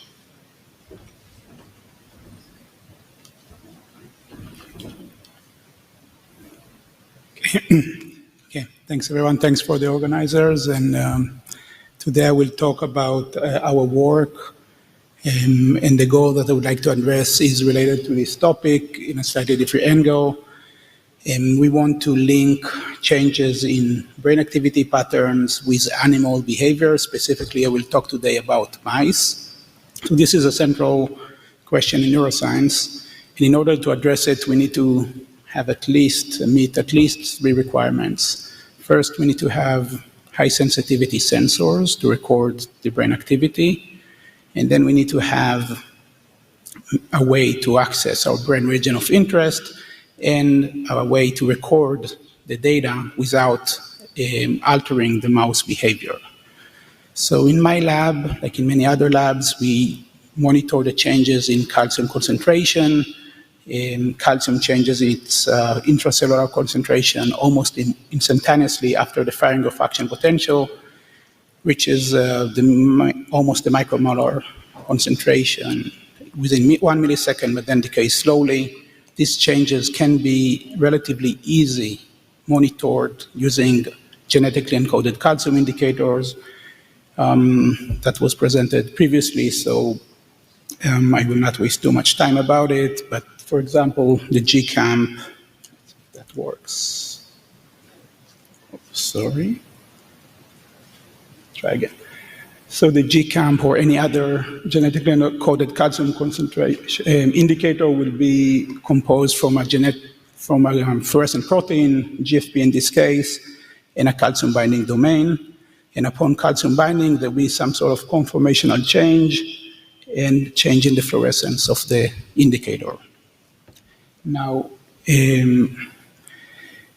Okay, thanks everyone. Thanks for the organizers. And today I will talk about our work. And the goal that I would like to address is related to this topic in a slightly different angle. And we want to link changes in brain activity patterns with animal behavior. Specifically, I will talk today about mice. So this is a central question in neuroscience. And in order to address it, we need to have meet at least three requirements. First, we need to have high sensitivity sensors to record the brain activity. And then we need to have a way to access our brain region of interest and a way to record the data without altering the mouse behavior. So in my lab, like in many other labs, we monitor the changes in calcium concentration. Calcium changes its intracellular concentration almost instantaneously after the firing of action potential, which is almost the micromolar concentration within 1 millisecond, but then decays slowly. These changes can be relatively easy monitored using genetically encoded calcium indicators that was presented previously, so I will not waste too much time about it. But for example, the GCAMP, that works. Oh, sorry. Try again. So the GCAMP or any other genetically encoded calcium concentration indicator will be composed from a fluorescent protein, GFP in this case, and a calcium binding domain. And upon calcium binding, there will be some sort of conformational change and change in the fluorescence of the indicator. Now,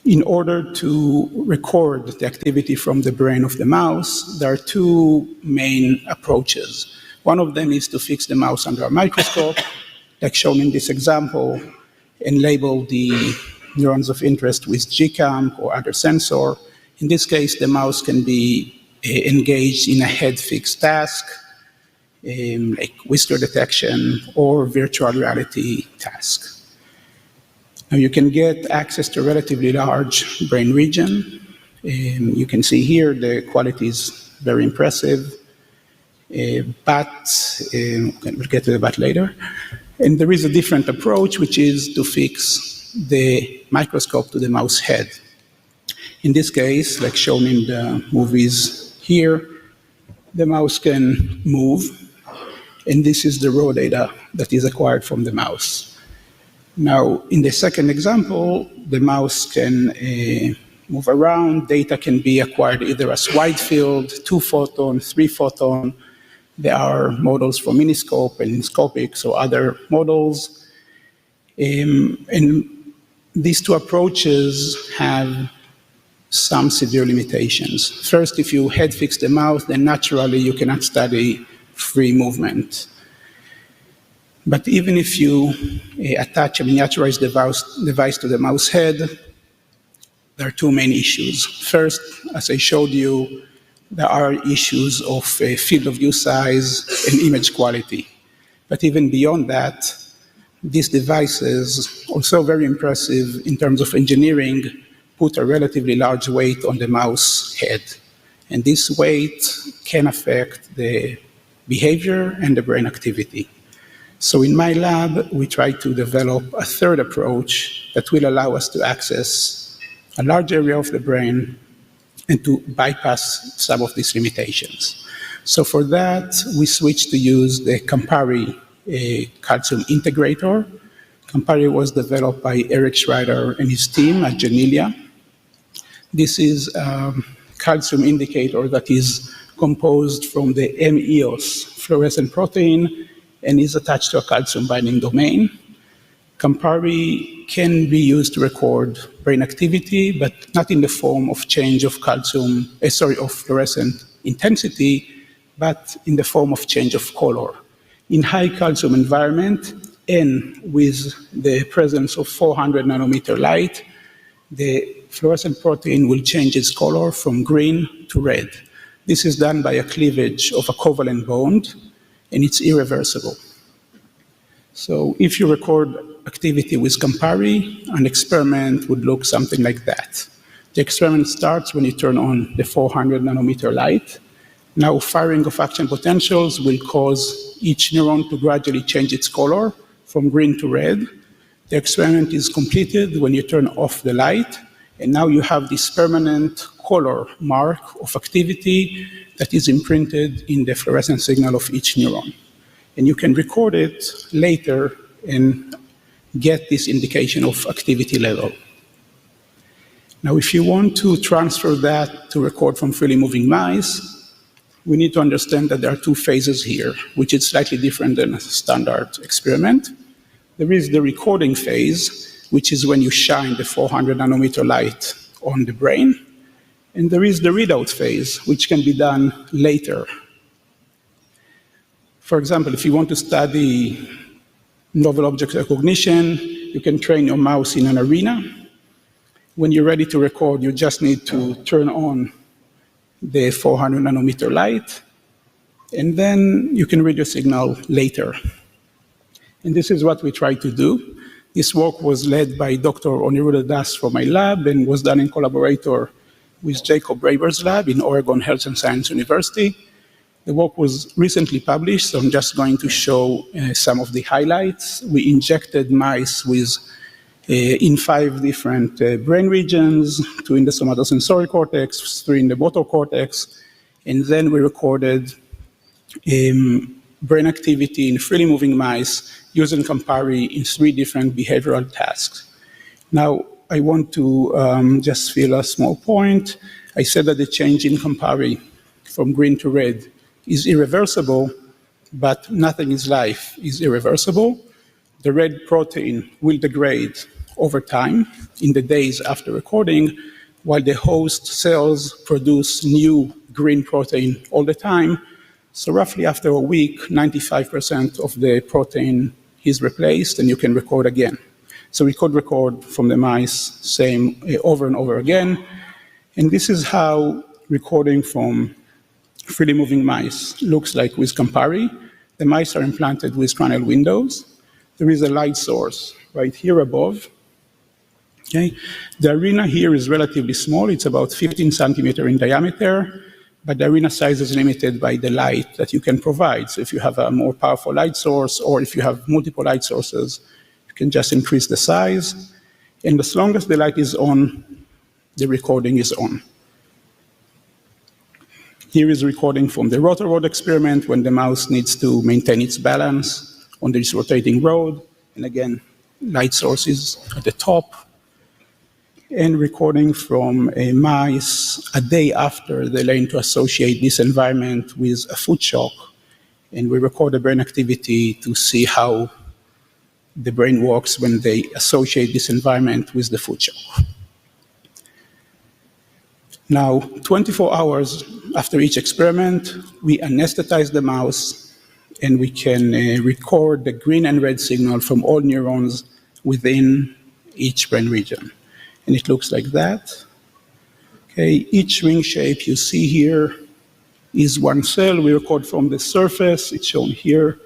in order to record the activity from the brain of the mouse, there are two main approaches. One of them is to fix the mouse under a microscope, like shown in this example, and label the neurons of interest with GCAMP or other sensor. In this case, the mouse can be engaged in a head-fixed task, like whisker detection or virtual reality task. Now you can get access to a relatively large brain region. You can see here the quality is very impressive, but we'll get to the but later. And there is a different approach, which is to fix the microscope to the mouse head. In this case, like shown in the movies here, the mouse can move, and this is the raw data that is acquired from the mouse. Now, in the second example, the mouse can move around. Data can be acquired either as wide field, 2-photon, 3-photon. There are models for miniscope and Inscopic, so other models. And these two approaches have some severe limitations. First, if you head fix the mouse, then naturally you cannot study free movement. But even if you attach a miniaturized device to the mouse head, there are two main issues. First, as I showed you, there are issues of field of view size and image quality. But even beyond that, these devices, also very impressive in terms of engineering, put a relatively large weight on the mouse head. And this weight can affect the behavior and the brain activity. So in my lab, we try to develop a third approach that will allow us to access a large area of the brain and to bypass some of these limitations. So for that, we switched to use the Campari calcium integrator. Campari was developed by Eric Schreider and his team at Genilia. This is a calcium indicator that is composed from the MEOS fluorescent protein and is attached to a calcium binding domain. Campari can be used to record brain activity, but not in the form of change of of fluorescent intensity, but in the form of change of color. In high calcium environment and with the presence of 400 nanometer light, the fluorescent protein will change its color from green to red. This is done by a cleavage of a covalent bond, and it's irreversible. So if you record activity with Campari, an experiment would look something like that. The experiment starts when you turn on the 400 nanometer light. Now firing of action potentials will cause each neuron to gradually change its color from green to red. The experiment is completed when you turn off the light, and now you have this permanent color mark of activity that is imprinted in the fluorescent signal of each neuron. And you can record it later and get this indication of activity level. Now, if you want to transfer that to record from freely moving mice, we need to understand that there are two phases here, which is slightly different than a standard experiment. There is the recording phase, which is when you shine the 400 nanometer light on the brain. And there is the readout phase, which can be done later. For example, if you want to study novel object recognition, you can train your mouse in an arena. When you're ready to record, you just need to turn on the 400 nanometer light, and then you can read your signal later. And this is what we try to do. This work was led by Dr. Aniruddha Das from my lab and was done in collaboration with Jacob Braber's lab in Oregon Health and Science University. The work was recently published, so I'm just going to show some of the highlights. We injected mice with in 5 different brain regions, 2 in the somatosensory cortex, 3 in the motor cortex, and then we recorded brain activity in freely moving mice using Campari in 3 different behavioral tasks. Now, I want to just fill a small point. I said that the change in Campari from green to red is irreversible, but nothing in life is irreversible. The red protein will degrade over time in the days after recording, while the host cells produce new green protein all the time. So roughly after a week, 95% of the protein is replaced, and you can record again. So we could record from the mice same over and over again. And this is how recording from freely moving mice looks like with Campari. The mice are implanted with cranial windows. There is a light source right here above. Okay. The arena here is relatively small. It's about 15 centimeter in diameter, but the arena size is limited by the light that you can provide. So if you have a more powerful light source, or if you have multiple light sources, you can just increase the size. And as long as the light is on, the recording is on. Here is a recording from the rotor rod experiment when the mouse needs to maintain its balance on this rotating rod. And again, light source is at the top. And recording from a mice a day after they learn to associate this environment with a food shock. And we record the brain activity to see how the brain works when they associate this environment with the food shock. Now, 24 hours after each experiment, we anesthetize the mouse, and we can record the green and red signal from all neurons within each brain region. And it looks like that. Okay, each ring shape you see here is one cell. We record from the surface, it's shown here,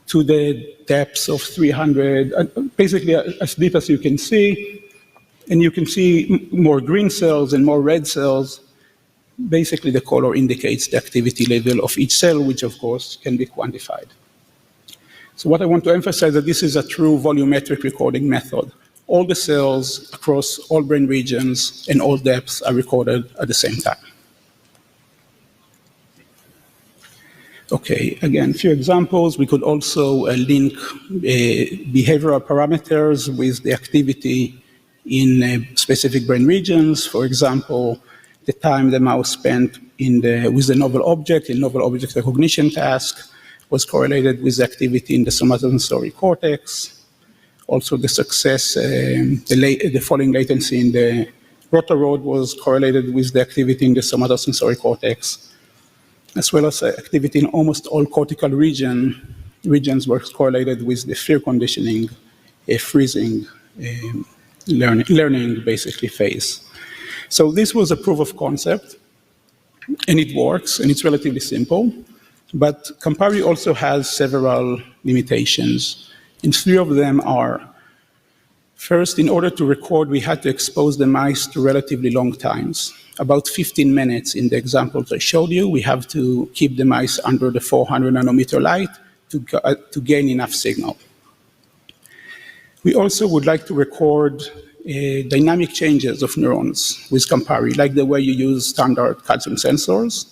to the depths of 300, basically as deep as you can see. And you can see more green cells and more red cells. Basically, the color indicates the activity level of each cell, which of course can be quantified. So what I want to emphasize is that this is a true volumetric recording method. All the cells across all brain regions and all depths are recorded at the same time. Okay, again, a few examples. We could also link behavioral parameters with the activity in specific brain regions. For example, the time the mouse spent with the novel object in novel object recognition task was correlated with the activity in the somatosensory cortex. Also, the success, the falling latency in the rotor-rod was correlated with the activity in the somatosensory cortex, as well as activity in almost all cortical regions were correlated with the fear conditioning, freezing, learning basically phase. So this was a proof of concept, and it works, and it's relatively simple. But Campari also has several limitations, and three of them are: first, in order to record, we had to expose the mice to relatively long times. About 15 minutes in the examples I showed you. We have to keep the mice under the 400 nanometer light to gain enough signal. We also would like to record dynamic changes of neurons with Campari, like the way you use standard calcium sensors.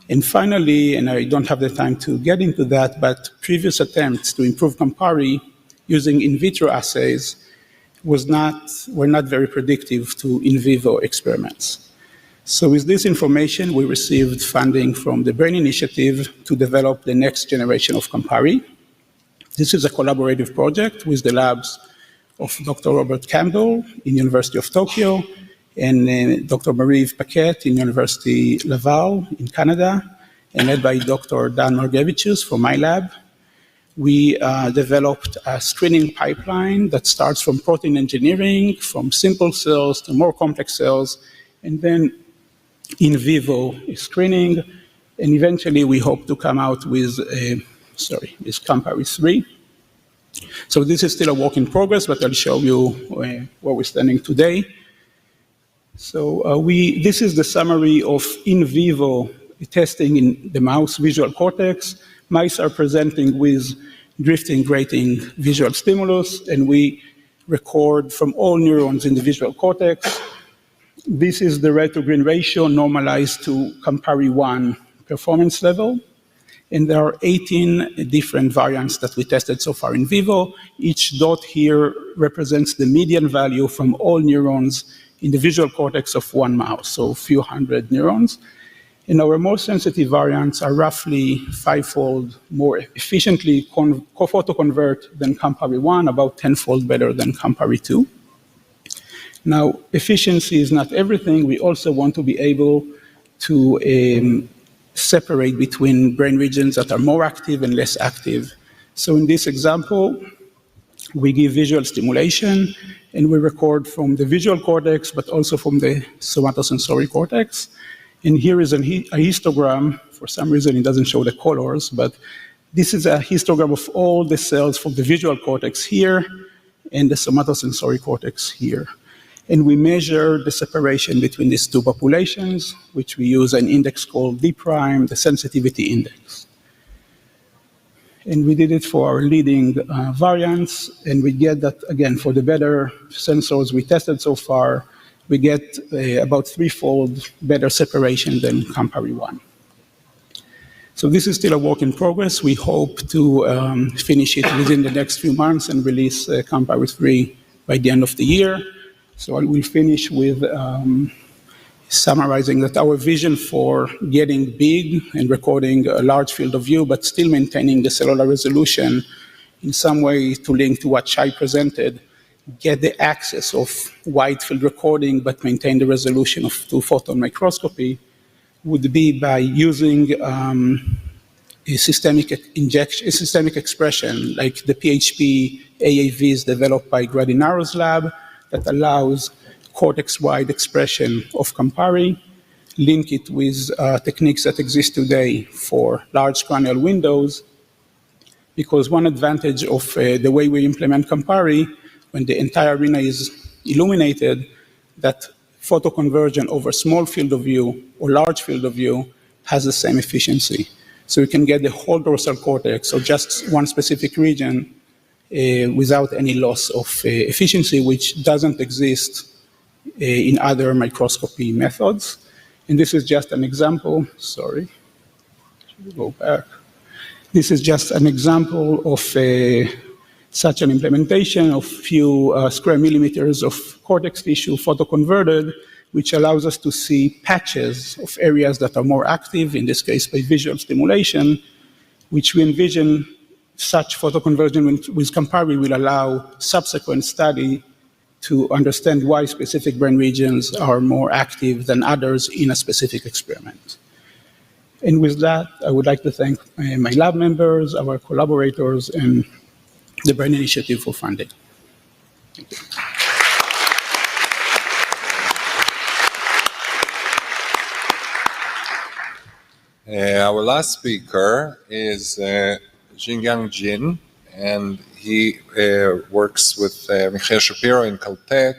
And finally, and I don't have the time to get into that, but previous attempts to improve Campari using in vitro assays were not very predictive to in vivo experiments. So with this information, we received funding from the Brain Initiative to develop the next generation of Campari. This is a collaborative project with the labs of Dr. Robert Campbell in University of Tokyo and Dr. Marie-Yves Paquette in University Laval in Canada, and led by Dr. Dan Margevicius from my lab. We developed a screening pipeline that starts from protein engineering, from simple cells to more complex cells, and then in vivo screening, and eventually we hope to come out with Campari 3. So this is still a work in progress, but I'll show you where we're standing today. So this is the summary of in vivo testing in the mouse visual cortex. Mice are presenting with drifting, grating visual stimulus, and we record from all neurons in the visual cortex. This is the red to green ratio normalized to Campari 1 performance level. And there are 18 different variants that we tested so far in vivo. Each dot here represents the median value from all neurons in the visual cortex of one mouse, so a few hundred neurons. And our most sensitive variants are roughly 5-fold more efficiently photoconvert than Campari 1, about 10-fold better than Campari 2. Now, efficiency is not everything. We also want to be able to separate between brain regions that are more active and less active. So in this example, we give visual stimulation, and we record from the visual cortex, but also from the somatosensory cortex. And here is a histogram. For some reason, it doesn't show the colors, but this is a histogram of all the cells from the visual cortex here and the somatosensory cortex here. And we measure the separation between these two populations, which we use an index called D prime, the sensitivity index. And we did it for our leading variants, and we get that, again, for the better sensors we tested so far, we get about 3-fold better separation than Campari 1. So this is still a work in progress. We hope to finish it within the next few months and release Campari 3 by the end of the year. So I will finish with summarizing that our vision for getting big and recording a large field of view, but still maintaining the cellular resolution in some way to link to what Shai presented, get the access of wide field recording, but maintain the resolution of 2-photon microscopy, would be by using a systemic expression like the PHP AAVs developed by Gradinaro's lab that allows cortex-wide expression of Campari, link it with techniques that exist today for large cranial windows, because one advantage of the way we implement Campari, when the entire arena is illuminated, that photoconversion over small field of view or large field of view has the same efficiency. So you can get the whole dorsal cortex, or just one specific region, without any loss of efficiency, which doesn't exist in other microscopy methods. And this is just an example. Sorry, should we go back? This is just an example of such an implementation of few square millimeters of cortex tissue photoconverted, which allows us to see patches of areas that are more active, in this case by visual stimulation, which we envision such photoconversion with Campari will allow subsequent study to understand why specific brain regions are more active than others in a specific experiment. And with that, I would like to thank my lab members, our collaborators, and the Brain Initiative for funding. Thank you. Our last speaker is Xingyang Jin, and he works with Michael Shapiro in Caltech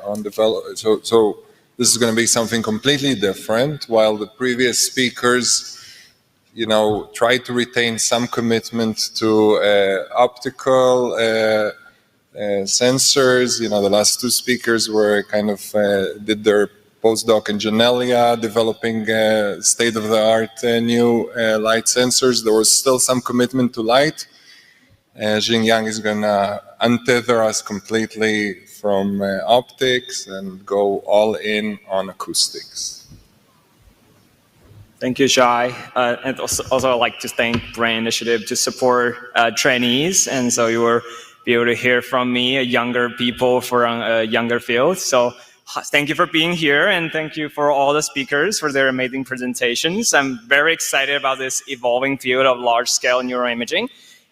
on develop. So this is going to be something completely different. While the previous speakers, tried to retain some commitment to optical sensors. The last two speakers were kind of did their postdoc in Genelia, developing state-of-the-art new light sensors. There was still some commitment to light. Xingyang is going to untether us completely from optics and go all in on acoustics. Thank you, Shai. And also I'd like to thank Brain Initiative to support trainees. And so you will be able to hear from me, younger people from a younger field. So thank you for being here, and thank you for all the speakers for their amazing presentations. I'm very excited about this evolving field of large-scale neuroimaging.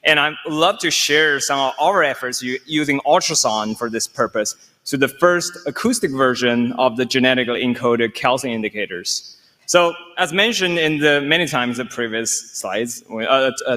And I'd love to share some of our efforts using ultrasound for this purpose. So the first acoustic version of the genetically encoded calcium indicators. So as mentioned in many times the previous slides,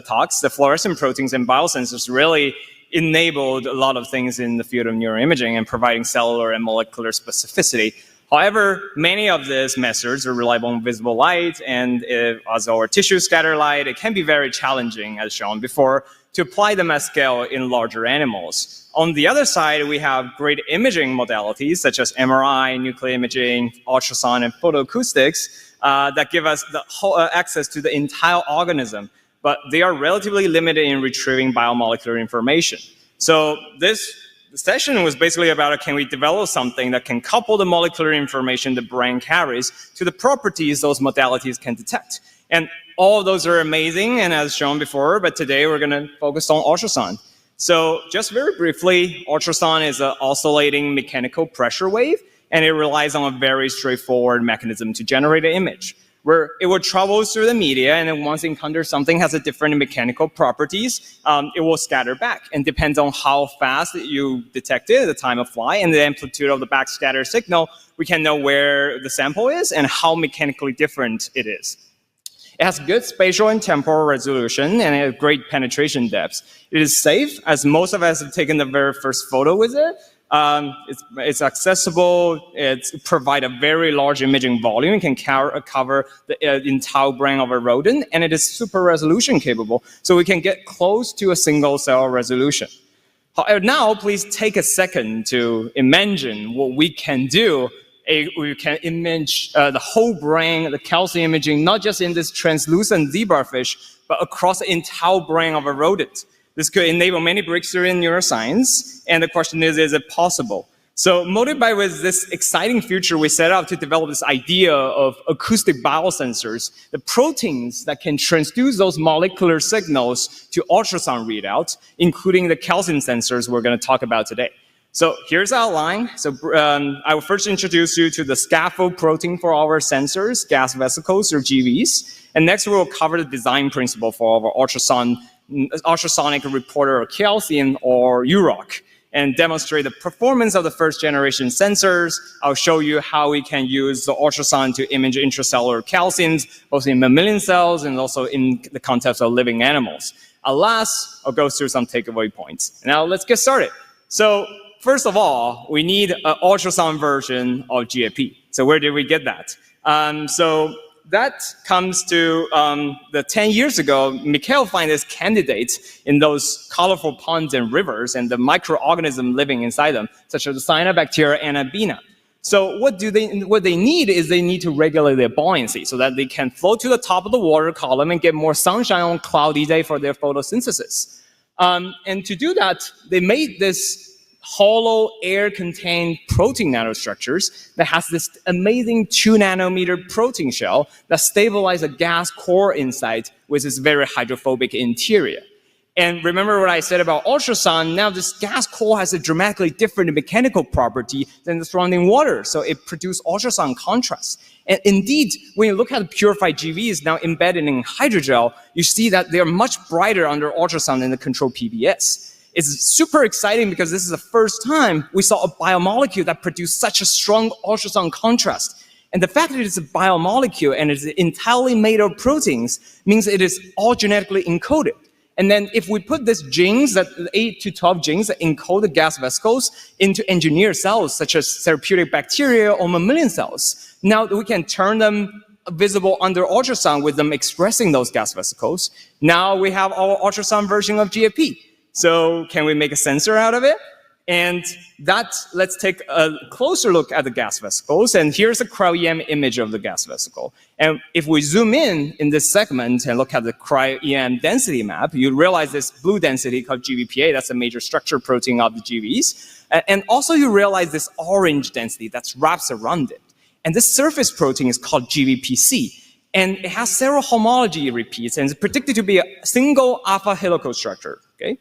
talks, the fluorescent proteins and biosensors really enabled a lot of things in the field of neuroimaging and providing cellular and molecular specificity. However, many of these methods are reliable on visible light, and as our tissue scatter light, it can be very challenging, as shown before, to apply them at scale in larger animals. On the other side, we have great imaging modalities such as MRI, nuclear imaging, ultrasound, and photoacoustics that give us the whole, access to the entire organism, but they are relatively limited in retrieving biomolecular information. So this session was basically about can we develop something that can couple the molecular information the brain carries to the properties those modalities can detect. And all of those are amazing, and as shown before, but today we're going to focus on ultrasound. So just very briefly, ultrasound is an oscillating mechanical pressure wave, and it relies on a very straightforward mechanism to generate an image, where it will travel through the media, and then once it encounters something has a different mechanical properties, it will scatter back. And depends on how fast you detect it at the time of flight and the amplitude of the backscatter signal, we can know where the sample is and how mechanically different it is. It has good spatial and temporal resolution and it has great penetration depth. It is safe, as most of us have taken the very first photo with it. It's accessible, it provides a very large imaging volume, it can cover the entire brain of a rodent, and it is super resolution capable, so we can get close to a single cell resolution. However, now please take a second to imagine what we can do. We can image the whole brain, the calcium imaging, not just in this translucent zebrafish, but across the entire brain of a rodent. This could enable many breakthroughs in neuroscience, and the question is it possible? So motivated with this exciting future, we set out to develop this idea of acoustic biosensors, the proteins that can transduce those molecular signals to ultrasound readouts, including the calcium sensors we're going to talk about today. So here's the outline. So I will first introduce you to the scaffold protein for our sensors, gas vesicles or GVs. And next we will cover the design principle for our ultrasonic reporter of calcium or UROC, and demonstrate the performance of the first generation sensors. I'll show you how we can use the ultrasound to image intracellular calciums, both in mammalian cells and also in the context of living animals. Last, I'll go through some takeaway points. Now let's get started. So first of all, we need an ultrasound version of GAP. So where did we get that? So that comes to the 10 years ago, Mikhail found this candidate in those colorful ponds and rivers and the microorganisms living inside them, such as the cyanobacteria and abina. So what they need is they need to regulate their buoyancy so that they can float to the top of the water column and get more sunshine on a cloudy day for their photosynthesis. And to do that, they made this hollow air-contained protein nanostructures that has this amazing 2 nanometer protein shell that stabilizes a gas core inside with this very hydrophobic interior. And remember what I said about ultrasound, now this gas core has a dramatically different mechanical property than the surrounding water, so it produces ultrasound contrast. And indeed, when you look at the purified GVs now embedded in hydrogel, you see that they're much brighter under ultrasound than the control PBS. It's super exciting because this is the first time we saw a biomolecule that produced such a strong ultrasound contrast. And the fact that it's a biomolecule and it's entirely made of proteins means it is all genetically encoded. And then if we put these genes, that 8 to 12 genes that encode the gas vesicles into engineered cells, such as therapeutic bacteria or mammalian cells, now we can turn them visible under ultrasound with them expressing those gas vesicles. Now we have our ultrasound version of GFP. So can we make a sensor out of it? And let's take a closer look at the gas vesicles. And here's a cryo-EM image of the gas vesicle. And if we zoom in this segment and look at the cryo-EM density map, you realize this blue density called GVPA, that's a major structure protein of the GVs. And also you realize this orange density that wraps around it. And this surface protein is called GVPC. And it has several homology repeats and is predicted to be a single alpha helical structure. Okay?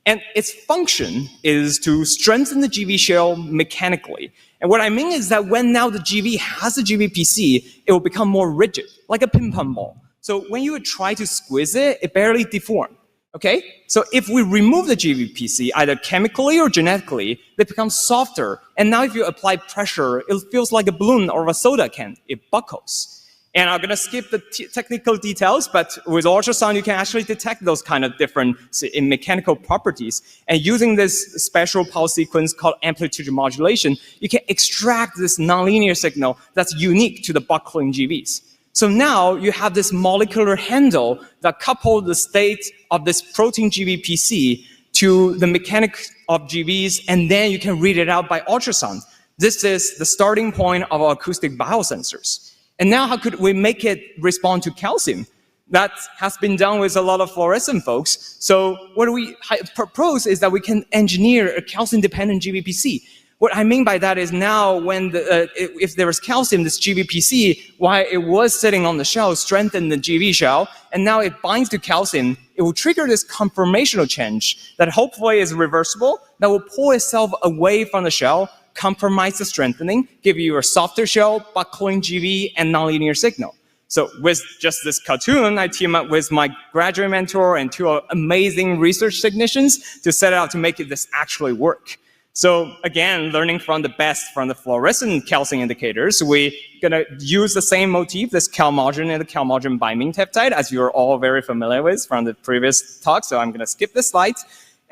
And its function is to strengthen the GV shell mechanically. And what I mean is that when now the GV has a GVPC, it will become more rigid, like a ping pong ball. So when you would try to squeeze it, it barely deforms. Okay? So if we remove the GVPC, either chemically or genetically, they become softer. And now if you apply pressure, it feels like a balloon or a soda can. It buckles. And I'm going to skip the technical details, but with ultrasound, you can actually detect those kind of different mechanical properties. And using this special pulse sequence called amplitude modulation, you can extract this nonlinear signal that's unique to the buckling GVs. So now you have this molecular handle that couples the state of this protein GVPC to the mechanics of GVs, and then you can read it out by ultrasound. This is the starting point of our acoustic biosensors. And now how could we make it respond to calcium? That has been done with a lot of fluorescent folks. So what we propose is that we can engineer a calcium-dependent GVPC. What I mean by that is now when if there is calcium, this GVPC, while it was sitting on the shell, strengthened the GV shell, and now it binds to calcium, it will trigger this conformational change that hopefully is reversible, that will pull itself away from the shell, compromise the strengthening, give you a softer shell, buckling GV, and nonlinear signal. So with just this cartoon, I team up with my graduate mentor and 2 amazing research technicians to set out to make this actually work. So again, learning from the best from the fluorescent calcium indicators, we're going to use the same motif, this calmodulin and the calmodulin binding peptide, as you're all very familiar with from the previous talk. So I'm going to skip this slide.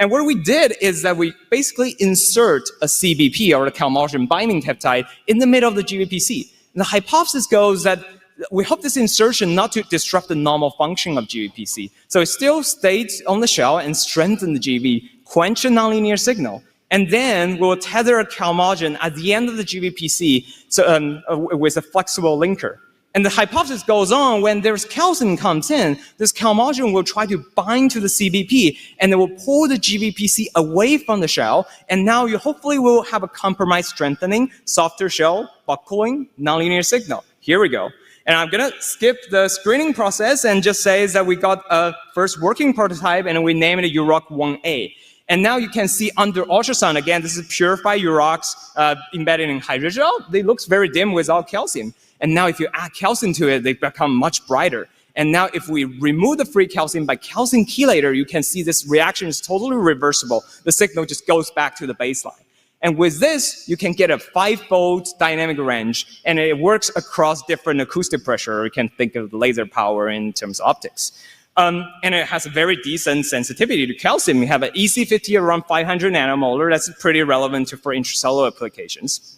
And what we did is that we basically insert a CBP, or the calmodulin binding peptide, in the middle of the GVPC. And the hypothesis goes that we hope this insertion not to disrupt the normal function of GVPC. So it still stays on the shell and strengthen the GV, quench a nonlinear signal. And then we'll tether a calmodulin at the end of the GVPC with a flexible linker. And the hypothesis goes on, when there's calcium comes in, this calmodulin will try to bind to the CBP, and it will pull the GVPC away from the shell, and now you hopefully will have a compromised strengthening, softer shell, buckling, nonlinear signal. Here we go. And I'm going to skip the screening process and just say that we got a first working prototype, and we named it UROC-1A. And now you can see under ultrasound, again, this is purified UROCs embedded in hydrogel. They look very dim without calcium. And now if you add calcium to it, they become much brighter. And now if we remove the free calcium by calcium chelator, you can see this reaction is totally reversible. The signal just goes back to the baseline. And with this, you can get a 5-fold dynamic range, and it works across different acoustic pressure. You can think of laser power in terms of optics. And it has a very decent sensitivity to calcium. You have an EC50 around 500 nanomolar. That's pretty relevant for intracellular applications.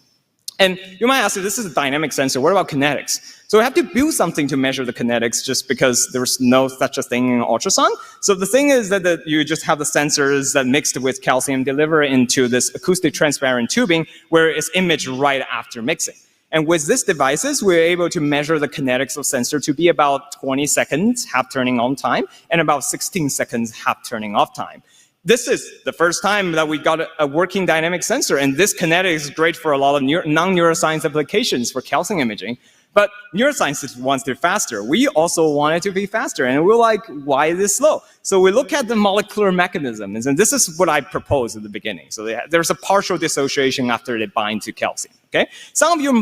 And you might ask, this is a dynamic sensor, what about kinetics? So we have to build something to measure the kinetics just because there's no such a thing in ultrasound. So the thing is that you just have the sensors that mixed with calcium deliver into this acoustic transparent tubing where it's imaged right after mixing. And with these devices, we're able to measure the kinetics of sensor to be about 20 seconds half turning on time and about 16 seconds half turning off time. This is the first time that we got a working dynamic sensor, and this kinetic is great for a lot of non-neuroscience applications for calcium imaging. But neuroscientists wants it faster. We also want it to be faster, and we're like, why is this slow? So we look at the molecular mechanisms, and this is what I proposed at the beginning. So there's a partial dissociation after they bind to calcium. Okay? Some of you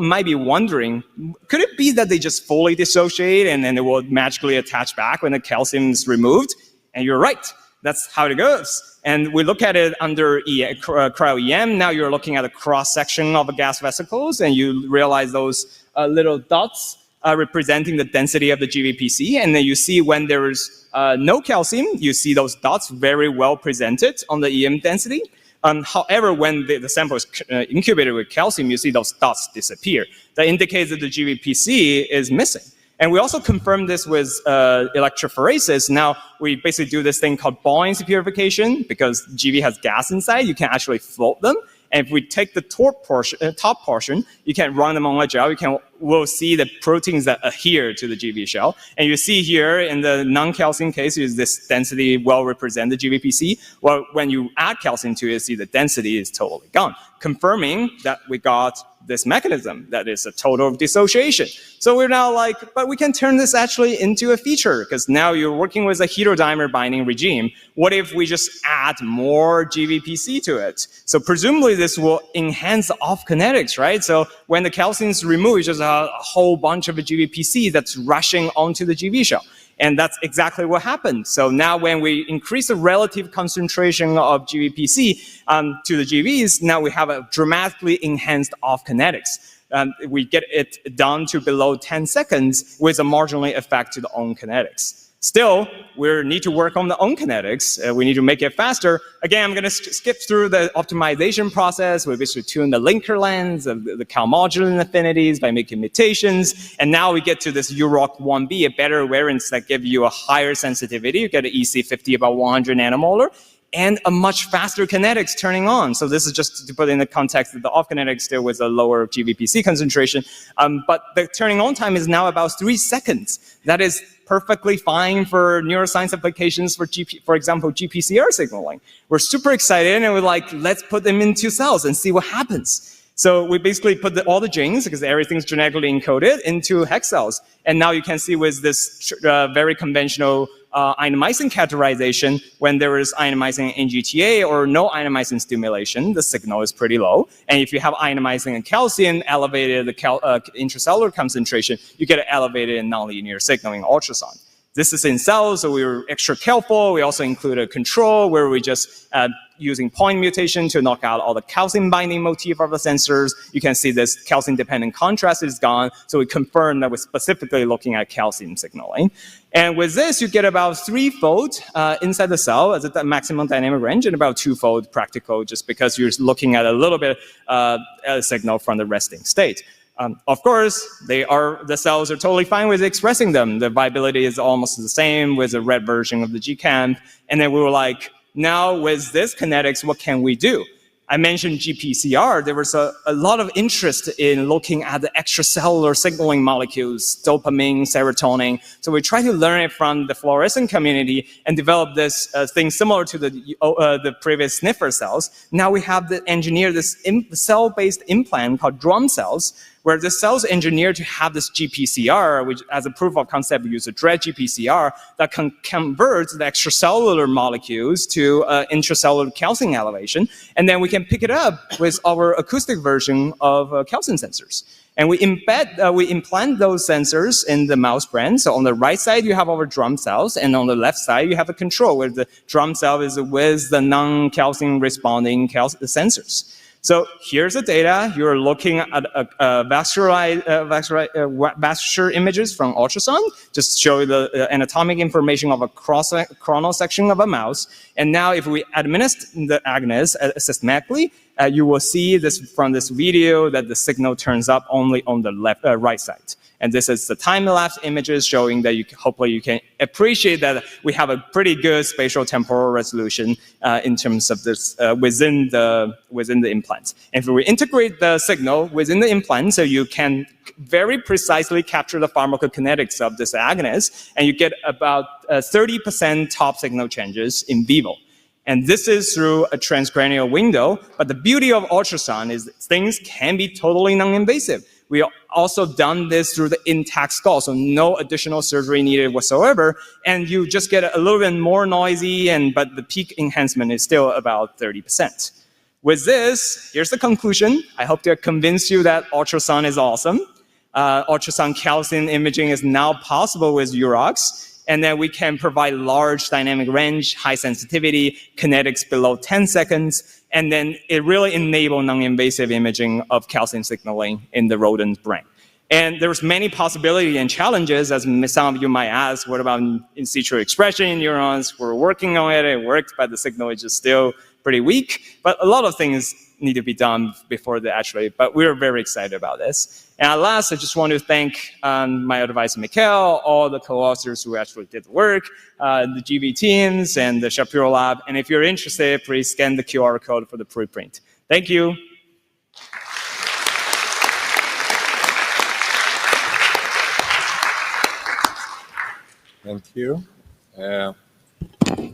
might be wondering, could it be that they just fully dissociate and then it will magically attach back when the calcium is removed? And you're right. That's how it goes. And we look at it under cryo-EM. Now you're looking at a cross-section of the gas vesicles, and you realize those little dots representing the density of the GVPC. And then you see when there is no calcium, you see those dots very well presented on the EM density. However, when the sample is incubated with calcium, you see those dots disappear. That indicates that the GVPC is missing. And we also confirmed this with electrophoresis. Now, we basically do this thing called buoyancy purification. Because GV has gas inside, you can actually float them. And if we take the top portion, you can run them on a gel. We'll see the proteins that adhere to the GV shell. And you see here in the non-calcium case, is this density well represented GVPC. Well, when you add calcium to it, you see the density is totally gone, confirming that we got this mechanism that is a total dissociation. So we're now like, but we can turn this actually into a feature, because now you're working with a heterodimer binding regime. What if we just add more GVPC to it? So presumably this will enhance the off kinetics, right? So when the calcium is removed, it's just a whole bunch of a GVPC that's rushing onto the GV shell. And that's exactly what happened. So now when we increase the relative concentration of GVPC to the GVs, now we have a dramatically enhanced off kinetics. We get it down to below 10 seconds with a marginally effect to the on kinetics. Still, we need to work on the on kinetics. We need to make it faster. Again, I'm going to skip through the optimization process. We basically tune the linker lengths, the calmodulin affinities by making mutations. And now we get to this UROC1B, a better variance that gives you a higher sensitivity. You get an EC50 about 100 nanomolar. And a much faster kinetics turning on. So this is just to put in the context that the off kinetics still with a lower GVPC concentration. But the turning on time is now about 3 seconds. That is perfectly fine for neuroscience applications for example, GPCR signaling. We're super excited and we're like, let's put them into cells and see what happens. So we basically put all the genes, because everything's genetically encoded, into hex cells. And now you can see with this very conventional ionomycin categorization, when there is ionomycin and NGTA or no ionomycin stimulation, the signal is pretty low. And if you have ionomycin and calcium elevated the intracellular concentration, you get an elevated and nonlinear signal in ultrasound. This is in cells, so we were extra careful. We also include a control where we just using point mutation to knock out all the calcium binding motif of the sensors. You can see this calcium dependent contrast is gone. So we confirm that we're specifically looking at calcium signaling. And with this, you get about 3-fold inside the cell as a maximum dynamic range, and about 2-fold practical, just because you're looking at a little bit signal from the resting state. Of course, the cells are totally fine with expressing them. The viability is almost the same with the red version of the GCAMP. And then we were like, now with this kinetics, what can we do? I mentioned GPCR. There was a lot of interest in looking at the extracellular signaling molecules, dopamine, serotonin. So we try to learn it from the fluorescent community and develop this thing similar to the previous sniffer cells. Now we have engineered this cell-based implant called drum cells, where the cells engineered to have this GPCR, which as a proof of concept, we use a DREAD GPCR that can convert the extracellular molecules to intracellular calcium elevation. And then we can pick it up with our acoustic version of calcium sensors. And we implant those sensors in the mouse brain. So on the right side, you have our drum cells, and on the left side, you have a control where the drum cell is with the non-calcium responding sensors. So here's the data. You're looking at vascular images from ultrasound, just show you the anatomic information of a coronal section of a mouse. And now if we administer the agonist systematically, you will see this from this video that the signal turns up only on the right side. And this is the time-lapse images showing that hopefully you can appreciate that we have a pretty good spatial temporal resolution in terms of this within the implant. And if we integrate the signal within the implant, so you can very precisely capture the pharmacokinetics of this agonist, and you get about 30% top signal changes in vivo. And this is through a transcranial window, but the beauty of ultrasound is things can be totally non-invasive. We also done this through the intact skull, so no additional surgery needed whatsoever, and you just get a little bit more noisy, but the peak enhancement is still about 30%. With this, here's the conclusion. I hope to convince you that ultrasound is awesome. Ultrasound calcium imaging is now possible with UROX, and then we can provide large dynamic range, high sensitivity, kinetics below 10 seconds, and then it really enables non-invasive imaging of calcium signaling in the rodent brain. And there's many possibilities and challenges, as some of you might ask, what about in situ expression in neurons? We're working on it, it worked, but the signal is just still pretty weak. But a lot of things need to be done before they actually, but we're very excited about this. And at last, I just want to thank my advisor, Mikhail, all the co-authors who actually did the work, the GB teams, and the Shapiro Lab. And if you're interested, please scan the QR code for the preprint. Thank you. Thank you.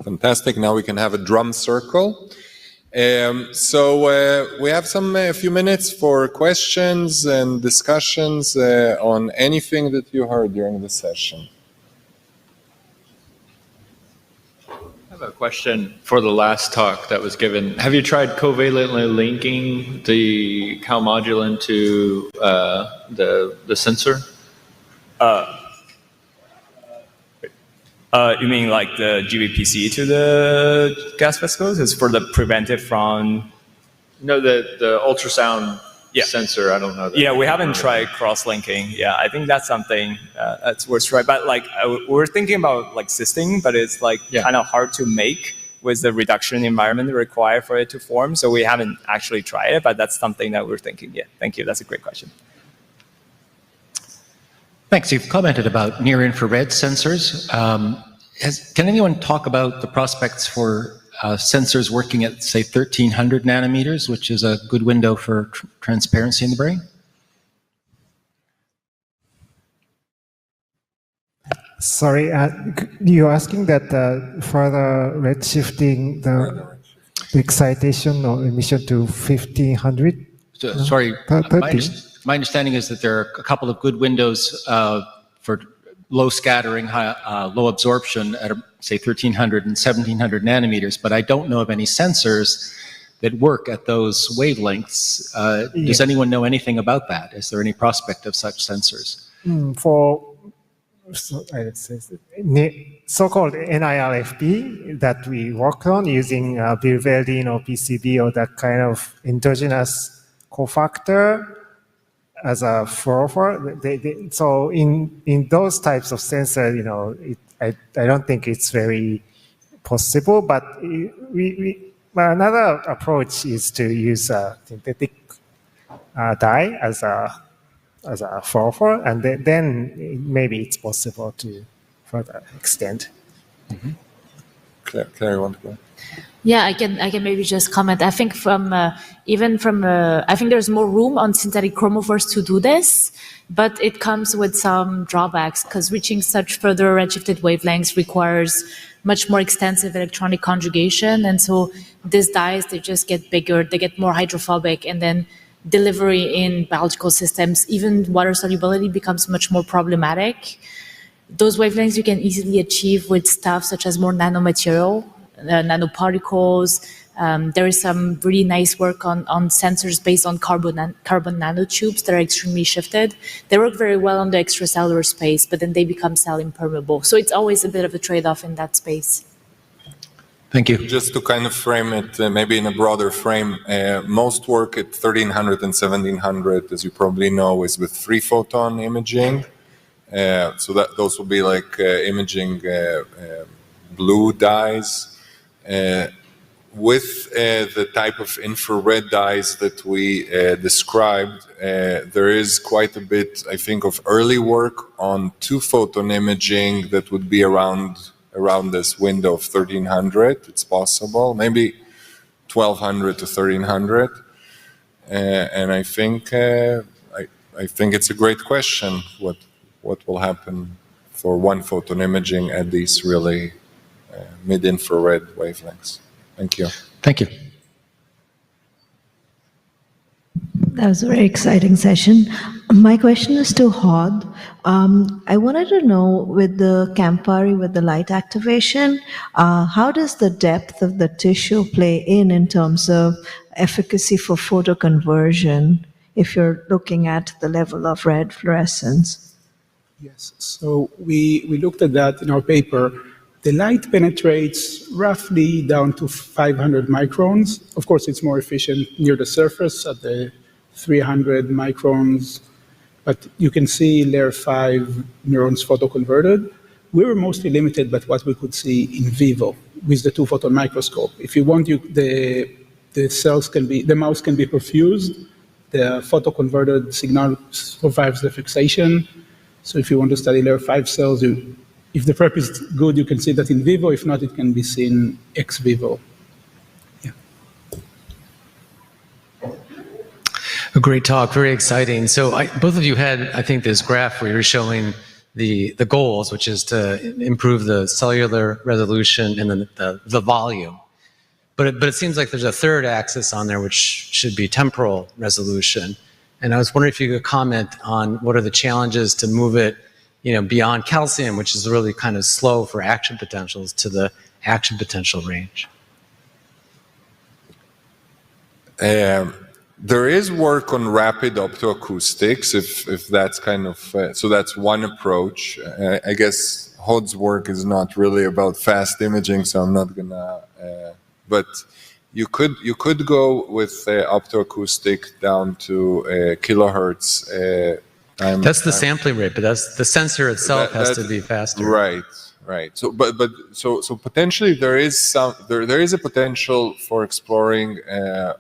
Fantastic. Now we can have a drum circle. So we have a few minutes for questions and discussions on anything that you heard during the session. I have a question for the last talk that was given. Have you tried covalently linking the calmodulin to the sensor? You mean like the GBPC to the gas vesicles? It's for the preventive from... No, the ultrasound sensor, I don't know. Yeah, we haven't tried cross-linking. Yeah, I think that's something that's worth trying. But like, we're thinking about like cysting, but it's like kind of hard to make with the reduction environment required for it to form. So we haven't actually tried it, but that's something that we're thinking. Yeah, thank you. That's a great question. Thanks. You've commented about near-infrared sensors. Can anyone talk about the prospects for sensors working at, say, 1300 nanometers, which is a good window for transparency in the brain? Sorry, you're asking that further redshifting the excitation or emission to 1500? Sorry, my understanding is that there are a couple of good windows for low scattering, low absorption at, say, 1300 and 1700 nanometers, but I don't know of any sensors that work at those wavelengths. Does anyone know anything about that? Is there any prospect of such sensors? So-called NIRFP that we worked on using biliverdin or PCB or that kind of endogenous cofactor as a fluorophore. So in those types of sensors, you know, I don't think it's very possible. But another approach is to use a synthetic dye as a fluorophore, and then maybe it's possible to further extend. Mm-hmm. Claire, you want to go? Yeah, I can maybe just comment. I think I think there's more room on synthetic chromophores to do this, but it comes with some drawbacks because reaching such further redshifted wavelengths requires much more extensive electronic conjugation, and so these dyes, they just get bigger, they get more hydrophobic, and then delivery in biological systems, even water solubility becomes much more problematic. Those wavelengths you can easily achieve with stuff such as more nanomaterial, nanoparticles. There is some really nice work on sensors based on carbon nanotubes that are extremely shifted. They work very well on the extracellular space, but then they become cell impermeable. So it's always a bit of a trade-off in that space. Thank you. Just to kind of frame it, maybe in a broader frame, most work at 1300 and 1700, as you probably know, is with 3-photon imaging. So those will be like imaging blue dyes. with the type of infrared dyes that we described, there is quite a bit, I think, of early work on two-photon imaging that would be around this window of 1300. It's possible, maybe 1200 to 1300. And I think it's a great question. What will happen for one-photon imaging at these really mid-infrared wavelengths? Thank you. Thank you. That was a very exciting session. My question is to Hod. I wanted to know with the Campari, with the light activation, how does the depth of the tissue play in terms of efficacy for photoconversion if you're looking at the level of red fluorescence? Yes, so we looked at that in our paper. The light penetrates roughly down to 500 microns. Of course, it's more efficient near the surface at the 300 microns, but you can see layer 5 neurons photoconverted. We were mostly limited by what we could see in vivo with the two-photon microscope. If you want, the mouse can be perfused. The photoconverted signal survives the fixation. So if you want to study layer 5 cells, if the prep is good, you can see that in vivo. If not, it can be seen ex vivo. Yeah. A great talk, very exciting. So both of you had, I think, this graph where you're showing the goals, which is to improve the cellular resolution and then the volume. But it seems like there's a third axis on there, which should be temporal resolution. And I was wondering if you could comment on what are the challenges to move it, beyond calcium, which is really kind of slow for action potentials, to the action potential range. There is work on rapid optoacoustics, if that's kind of, so that's one approach. I guess Hod's work is not really about fast imaging, so I'm not gonna, but you could go with optoacoustic down to kilohertz. That's the sampling rate, but that's the sensor itself has to be faster. Right. So, so potentially there is a potential for exploring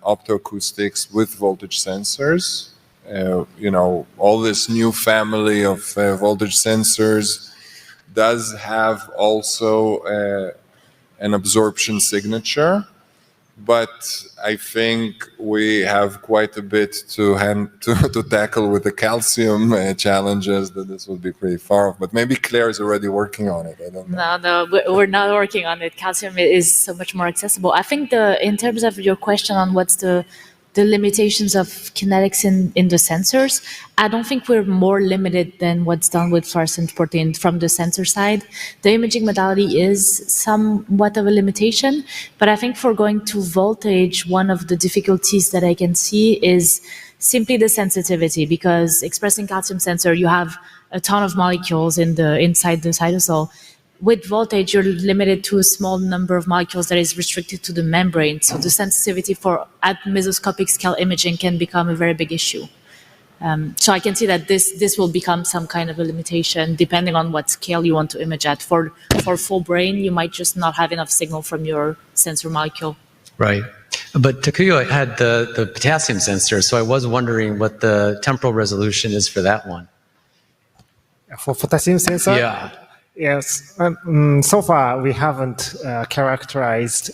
optoacoustics with voltage sensors. All this new family of voltage sensors does have also an absorption signature. But I think we have quite a bit to tackle with the calcium challenges, that this will be pretty far off. But maybe Claire is already working on it. I don't know. No, we're not working on it. Calcium is so much more accessible. I think in terms of your question on what's the limitations of kinetics in the sensors, I don't think we're more limited than what's done with fluorescent protein from the sensor side. The imaging modality is somewhat of a limitation, but I think for going to voltage, one of the difficulties that I can see is simply the sensitivity, because expressing calcium sensor, you have a ton of molecules inside the cytosol. With voltage, you're limited to a small number of molecules that is restricted to the membrane. So the sensitivity for at mesoscopic scale imaging can become a very big issue. So I can see that this will become some kind of a limitation depending on what scale you want to image at. For full brain, you might just not have enough signal from your sensor molecule. Right. But Takuya had the potassium sensor, so I was wondering what the temporal resolution is for that one. For potassium sensor? Yeah. Yes. So far, we haven't characterized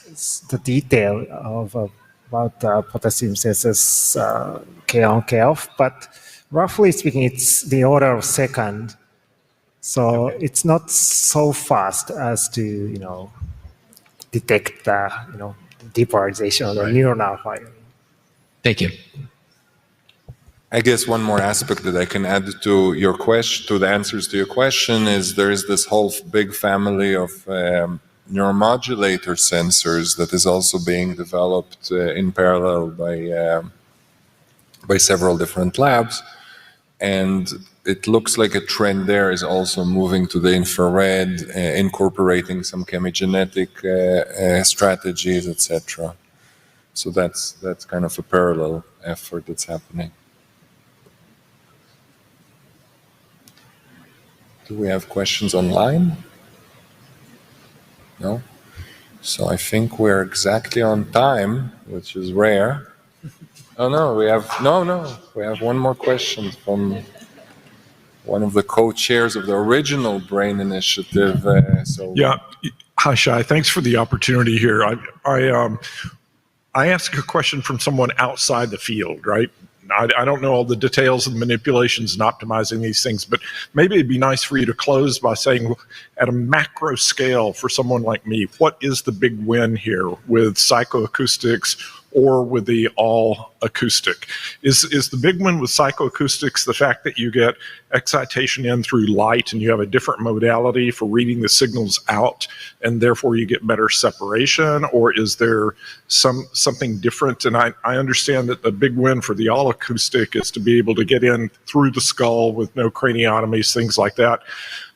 the detail about potassium sensors K on, K off, but roughly speaking, it's the order of second. So it's not so fast as to, detect the, depolarization of the neuronal firing. Thank you. I guess one more aspect that I can add to your question, to the answers to your question, is there is this whole big family of neuromodulator sensors that is also being developed in parallel by several different labs, and it looks like a trend there is also moving to the infrared, incorporating some chemigenetic strategies, etc. So that's kind of a parallel effort that's happening. Do we have questions online? No? So I think we're exactly on time, which is rare. Oh no, we have one more question from one of the co-chairs of the original Brain Initiative. Yeah, hi Shai. Thanks for the opportunity here. I ask a question from someone outside the field, right? I don't know all the details and manipulations and optimizing these things, but maybe it'd be nice for you to close by saying, at a macro scale for someone like me, what is the big win here with psychoacoustics or with the all acoustic? Is the big one with psychoacoustics the fact that you get excitation in through light and you have a different modality for reading the signals out and therefore you get better separation, or is there something different? And I understand that the big win for the all acoustic is to be able to get in through the skull with no craniotomies, things like that.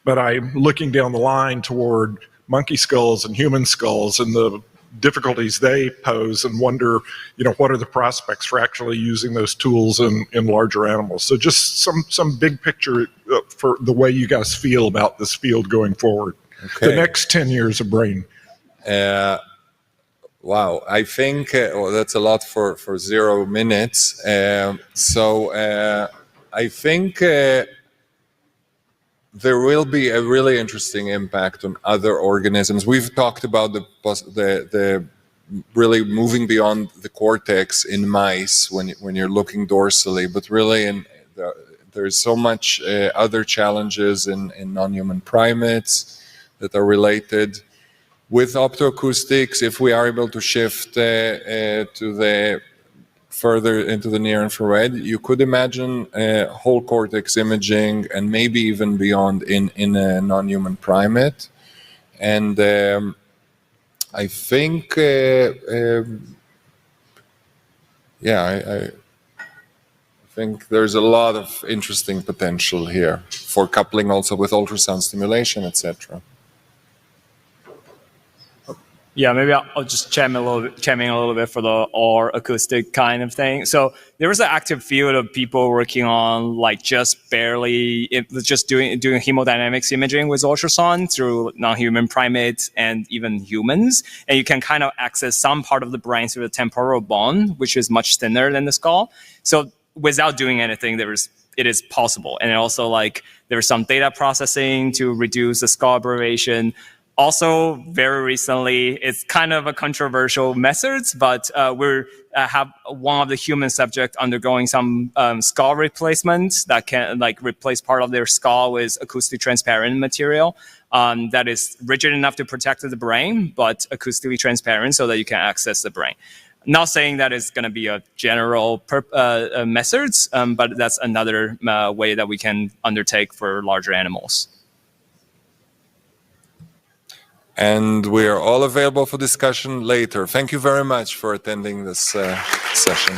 But I'm looking down the line toward monkey skulls and human skulls and the difficulties they pose and wonder, what are the prospects for actually using those tools in larger animals? So just some big picture for the way you guys feel about this field going forward. Okay. The next 10 years of brain. Wow, I think that's a lot for 0 minutes. I think there will be a really interesting impact on other organisms. We've talked about the really moving beyond the cortex in mice when you're looking dorsally, but really there's so much other challenges in non-human primates that are related. With optoacoustics, if we are able to shift further into the near infrared, you could imagine whole cortex imaging and maybe even beyond in a non-human primate. And I think, I think there's a lot of interesting potential here for coupling also with ultrasound stimulation, etc. Yeah, maybe I'll just chime in a little bit for the all acoustic kind of thing. So there was an active field of people working on just doing hemodynamics imaging with ultrasound through non-human primates and even humans. And you can kind of access some part of the brain through the temporal bone, which is much thinner than the skull. So without doing anything, it is possible. And also there's some data processing to reduce the skull aberration. Also, very recently, it's kind of a controversial methods, but we have one of the human subjects undergoing some skull replacements that can replace part of their skull with acoustically transparent material that is rigid enough to protect the brain, but acoustically transparent so that you can access the brain. Not saying that it's going to be a general methods, but that's another way that we can undertake for larger animals. And we are all available for discussion later. Thank you very much for attending this session.